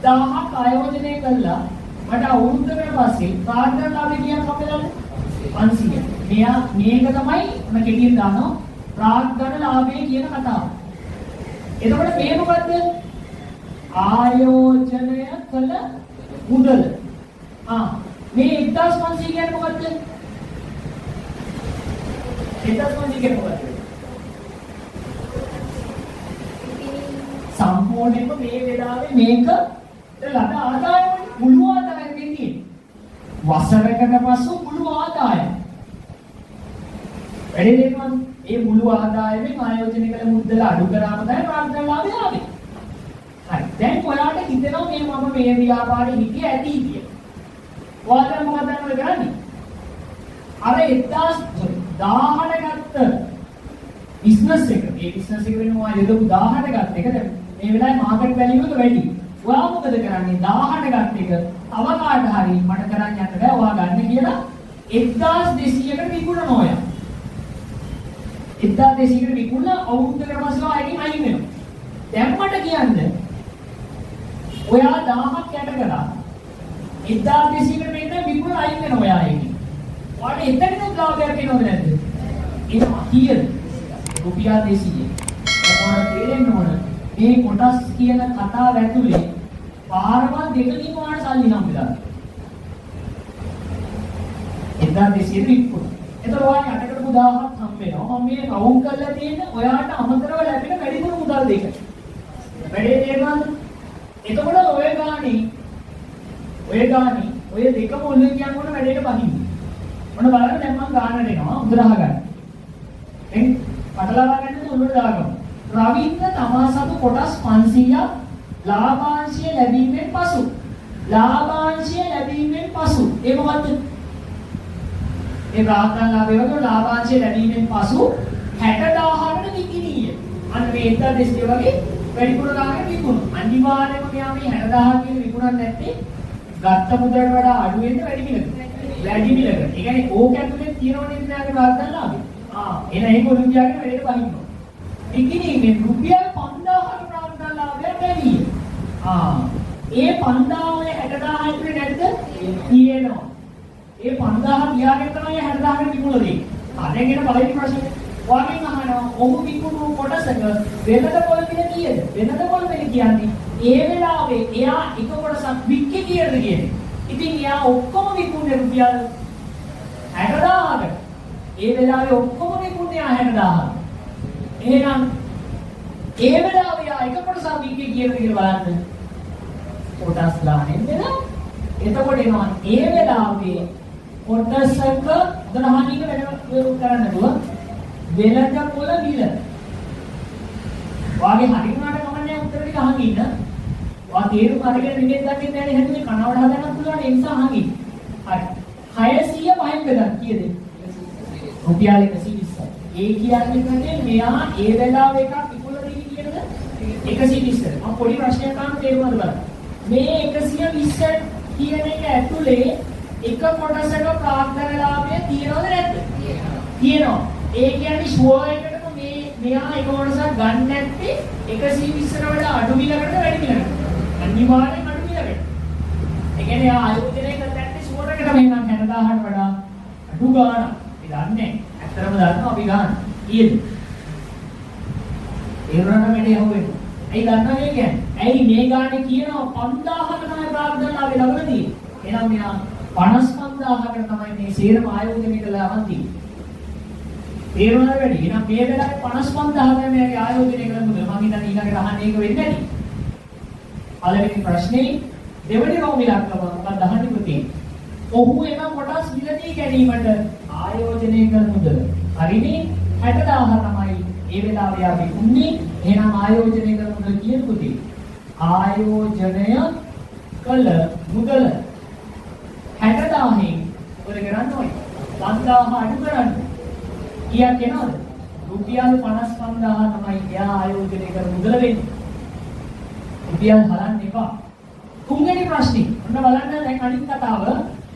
A: 1000ක් ආයෝජනය කළා මට අවුරුද්දකට පස්සේ ප්‍රාග්ධන ලාභය කීයක් හම්බෙලාද? 500. මේක තමයි මම කෙටියෙන් දානවා ප්‍රාග්ධන ලාභය කියන කතාව. එතකොට මේ මොකද්ද? ආයෝජනය කළ මුදල. මේ 1500 කියන්නේ මොකද්ද? 1500 කියන්නේ මොකද්ද? සම්පූර්ණයෙන්ම මේ වෙලාවේ මේක ලද ආදායම මුළු ආදායම දෙන්නේ. වසරකට පසු මුළු ආදායම. වැඩිදෙන්න මේ මුළු ආදායමෙන් ආයෝජනය කළ මුදල අඩු කරාම තමයි ප්‍රාග්ධන ලාභය ආවේ. හරි. දැන් ඔයාලට හිතෙනවා මේ මම මේ ව්‍යාපාරේ හිටියේ ඇති කියලා. ඔයාලා මොකද කරන්නේ? අර 1000ට ගත්ත බිස්නස් එක මේ බිස්නස් එක වෙනවා යදපු 1000ට ගත්ත එක දැන් මේ වෙලාවේ මාකට් වැලියු එක වැඩි. ඔයා මොකද කරන්නේ? 1000ට ගත්ත එක තව කාට හරි මට කරන්න යන්න බෑ. ඔයා ගන්න කියලා 1200කට විකුණනවා ඔයා. 1200කට විකුණලා අවුරුද්දකට පස්සේ ආයෙත් අයින් වෙනවා. දැන් මට කියන්න ඔයා 1000ක් යට කරා 1200කට මේක විකුණලා අයින් වෙනවා ඔයා ඒකේ. ඔයාට එතනම ලාභයක් එනවද නැද්ද? එනවා කීයද? රුපියල් 200. ඔයාලට තේරෙන්න ඕන මේ කොටස් කියන කතාව ඇතුලේ පාරවල් දෙකකින් ඔයාලට සල්ලි හම්බෙලා. 1200 විකුණු. එතකොට ඔයාලට අටකට උදාහරණයක් හම්බ වෙනවා. මම මේ රවුන්ඩ් කරලා තියෙන ඔයාලට අමතරව ලැබෙන වැඩිපුර මුදල් දෙක. වැඩේ තේරුණාද? එතකොට ඔය ගානේ ඔය දෙකම ඔළුවේ කියනකොට වැඩේට බහින්නේ. මොන බලන්න දැන් මම ගානට එනවා උදාහ ගන්න. එන් පටලවා ගන්න ඔළුවට දාගමු. රවින්ද තමා සතු කොටස් 500ක් ලාභාංශය ලැබීමෙන් පසු ඒ මොකද්ද? ඒ රාහතන් ලාභය වගේ ලාභාංශය ලැබීමෙන් පසු 60000කට විකිණීය. අන්න මේ 1200 වගේ වැඩිපුර ගානකට විකුණු. අනිවාර්යයෙන්ම මෙයා මේ 60000 කියන විකුණන්නේ නැත්තේ ගත්ත මුදලට වඩා අඩු වෙන්න වැඩි මිලකට. වැඩි මිලකට. ඒ කියන්නේ ඕක ඇතුලේ තියෙනවනේ ඉතිනාගේ රාහතන් ලාභය. එන ඒක ඔලිම්පියාගේ වැඩේට බහිනවා. විකිණීමේ රුපියල් 5000ක රාහතන් ලාභයක් ලැබී. ඒ 5000 60000 ඇතුලේ නැද්ද? තියෙනවා. ඒ 5000 තියාගෙන තමයි 60000කට විකුණලා දෙන්නේ. දැන් එන පළවෙනි ප්‍රශ්නේ. ඔයාගෙන් අහනවා ඔහු විකුණු කොටසක වෙනද පොළ මිල කීයද? වෙනද පොළ මිල කියන්නේ ඒ වෙලාවේ එයා එක කොටසක් වික්කේ කීයද කියන්නේ. ඉතින් එයා ඔක්කොම විකුණේ රුපියල් 60000කට. ඒ වෙලාවේ ඔක්කොම විකුණේ 60000කට. එහෙනම් ඒ වෙලාවේ එයා එක කොටසක් වික්කේ කීයද කියලා බලන්න. කොටස් ගානේ වෙනවා. එතකොට එනවා ඒ වෙලාවේ කොටසක දහහනික වෙන කරන්න දුව වෙනද පොළ මිල. වාගේ හරිුණාට කමන්නේ උත්තර ටික අහන් ඉන්න. වා තේරුම් අරගෙන නිමෙත් දකින්න යන්නේ හැදුනේ කනවට හදන්නත් පුළුවන් ඒ නිසා අහන් ඉන්න. හරි. 600 පහෙන් බෙදන්න කීයද? රුපියල් 120. ඒ කියන්නේ මෙයා ඒ වෙලාවේ එකක් විකුණලා දෙන්නේ කීයද? 120. මම පොඩි ප්‍රශ්නයක් අහන්න තේරුම්ද බලන්න. මේ 120 කියන එක ඇතුලේ එක කොටසක ප්‍රාග්ධන ලාභය තියෙනවද නැද්ද? තියෙනවා. ඒ කියන්නේ ෂුවර් එකටම මෙයා එක කොටසක් ගන්න නැත්තේ 120ට වඩා අඩු මිලකට වැඩි මිලකට. අනිවාර්යෙන් අඩු මිලකට. ඒ කියන්නේ ආයෝජනය කරලා නැත්තේ ෂුවර් එකට මෙහෙනම් 60000ට වඩා අඩු ගාණක්. ඒ දන්නේ. ඇත්තටම දන්නවා අපි ගන්න. කීයද? ඒ වරණ වැඩි හොවෙන්නේ. ඇයි දන්නවද කියන්නේ? ඇයි මේ ගානේ කියනවා 5000ක තමයි ප්‍රාග්ධන ලාභය ලබලා තියෙන්නේ. එහෙනම් මෙයා 55000කට තමයි මේ සේරම ආයෝජනය කළා අවන්ති. තේරුණාද වැඩි? එහෙනම් මේ වෙලාවේ 55000ක් මේ ආයෝජනය කළ මුදල මම හිතන්නේ ඊළඟට අහන්නේ ඒක වෙන්නේ නැති. පළවෙනි ප්‍රශ්නේ දෙවෙනි රෝමිලක්කම මොකක්ද අහන්නේ පුතේ? ඔහු එම කොටස් මිලදී ගැනීමට ආයෝජනය කළ මුදල. හරිනේ 60000 තමයි ඒ වෙලාවේ අපි උන්නේ. එහෙනම් ආයෝජනය කළ මුදල කියන පුතේ. ආයෝජනය කළ මුදල 60000න් ඔය කරන්න ඕනේ 5000 අඩු කරන්න. කීයක් එනවද? රුපියල් 55000 තමයි එයා ආයෝජනය කර මුදල වෙන්නේ. රුපියල් හලන්න එපා. තුන්වෙනි ප්‍රශ්නේ ඔන්න බලන්න දැන් අනිත් කතාව.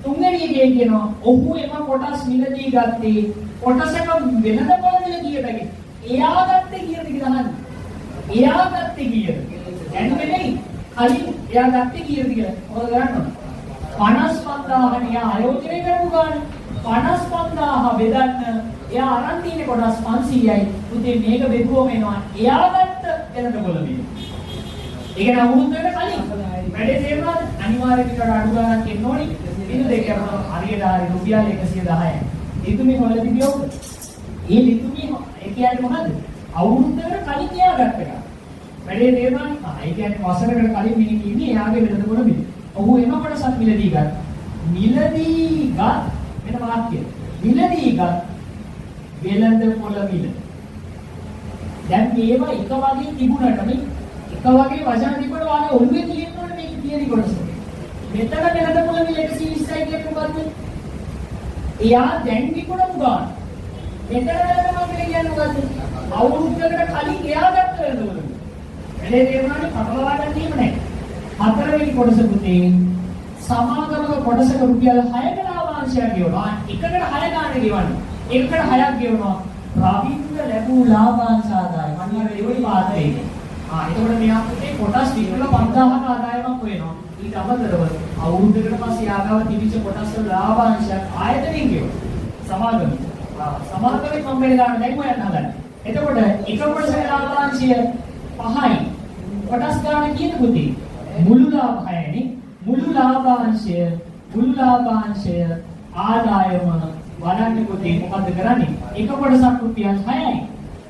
A: තුන්වෙනි එකේ කියනවා ඔහු එම කොටස් මිලදී ගත්තේ කොටසක වෙනද පොළදල කීයද? එයා ගත්තේ කීයද කියලා අහන්න. එයා ගත්තේ කීයද? දැනුනේ නෙයි. කලින් එයා ගත්තේ කීයද කියලා. ඔය ගන්න. 55000 එයා ආයෝජනය කරපු ගාන 55000 බෙදන්න එයා අරන් තියෙන කොටස් 500යි. පුතේ මේක බෙදුවම එනවා එයා ගත්ත වෙනද පොළමිල. ඒක නම් වුණුත් වෙන කලින් වැඩේ තේරුණාද? අනිවාර්යයෙන් විතර අඩු ගානක් එන්න ඕනි. ඉතින් දෙක කරනවා හරියට හරි රුපියල් 110යි. ලිතුමි හොලදී ගියොත් ඒ ලිතුමි ඒ කියන්නේ මොකද්ද? අවුරුද්දකට කලින් එයා ගත්ත එක. වැඩේ තේරුණාද? ඒ කියන්නේ වසරකට කලින් මිනිහ ඉන්නේ එයාගේ වෙනද පොළමිල. ඔහු එම කොටසක් මිලදී ගත්තා. මිලදී ගත් වෙන වාක්‍යය. මිලදී ගත් වෙළඳ පොළ මිල. දැන් මේවා එක වගේ තිබුණාට මේ එක වගේ වචන තිබුණා වාගේ ඔළුවේ තියෙනවනේ මේක තියෙන කොටස. මෙතන වෙළඳ පොළ මිල 120යි කියන්නේ මොකද්ද? එයා දැන් විකුණමු ගන්න. මෙතන වෙළඳ පොළ මිල කියන්නේ මොකද්ද? අවුරුද්දකට කලින් එයා ගත්ත වෙළඳ පොළ මිල. වැඩේ තේරුණානේ පටලවා ගන්න එහෙම නැහැ. හතරවෙනි කොටස පුතේ සමාගමක කොටසක රුපියල් 6ක ලාභාංශයක් ගෙවනවා. එකකට 6 ගාණක් ගෙවන්නේ. එකකට 6ක් ගෙවනවා. රවින්ද ලැබූ ලාභාංශ ආදායම. අනිවාර්ය වෙලෙයි පාත්‍රේ. එතකොට මෙයා පුතේ කොටස් 5000ක ආදායමක් වෙනවා. ඊට අමතරව අවුරුද්දකට පස්සේ ආගාව තිබිච්ච කොටස් වල ලාභාංශයක් ආයතනෙන් ගෙවනවා. සමාගම. සමාන්තරේ කම්බේ ගන්න දැන් හොයන්න හදන්නේ. එතකොට එක කොටසක ලාභාංශය 5යි. කොටස් ගන්න කියන පුතේ මුළු ලාභයනේ මුළු ලාභාංශය ආදායම වඩන්නේ පුතේ මොකද කරන්නේ? එක කොටසක් රුපියල් 6යි.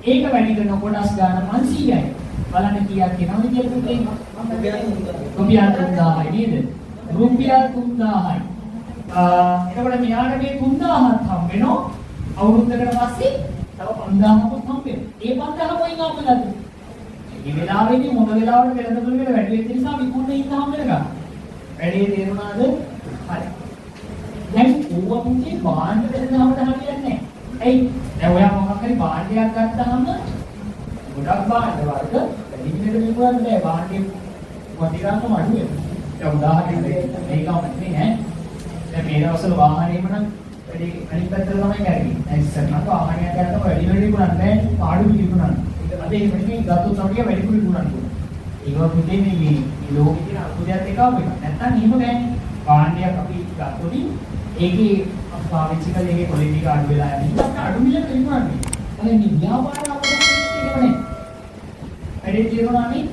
A: ඒක වැඩි කරන කොටස් ගන්න 500යි. බලන්න කීයක් කියනවද කියලා පුතේ? රුපියල් 3000යි නේද? රුපියල් 3000යි. එතකොට මෙයාට මේ 3000ක් හම්බ වෙනවා. අවුරුද්දකට පස්සේ තව 5000ක් හම්බ වෙනවා. ඒ 5000 කොයින් ආපුණාද? මේ වෙලාවේදී මොන වෙලාවට වෙළඳපොළ වල වැඩි වෙච්ච නිසා විකුණන ඉන්න හම්බ වෙනකම්. වැඩි තේරුණාද? හරි. දැන් ඕවා පුතේ භාණ්ඩ වෙළඳාමට හරියන්නේ නැහැ. ඇයි? දැන් ඔයා මොකක් හරි භාණ්ඩයක් ගත්තාම ගොඩක් භාණ්ඩ වර්ග වැඩි විදිහට විකුණන්න බෑ. භාණ්ඩේ වටිනාකම අඩු වෙනවා. දැන් උදාහරණයක් මේක අපිට නෑ. දැන් මේ දවස්වල වාහනේම නම් වැඩි අනිත් පැත්තට තමයි කරන්නේ. දැන් ඉස්සරහට වාහනයක් ගත්තම වැඩි විකුණන්න බෑ. පාඩු විකුණන්න. අද එහෙම නෙමෙයි ගත්තොත් තමයි වැඩිපුර විකුණන්න ඕනේ. ඒවා පුතේ මේ ලෝකෙ තියෙන අකුදයක් එකව වෙනවා. නැත්තම් එහෙම බෑනේ. භාණ්ඩයක් අපි ගත්තොත් ඒකේ පාවිච්චි කරලා ඒකේ ක්වොලිටි එක අඩු වෙලා යනවා. ඒක අඩු මිලට විකුණන්නේ. අනේ මේ ව්‍යාපාර අපිට නෙමෙයි. වැඩි තේරුණානේ?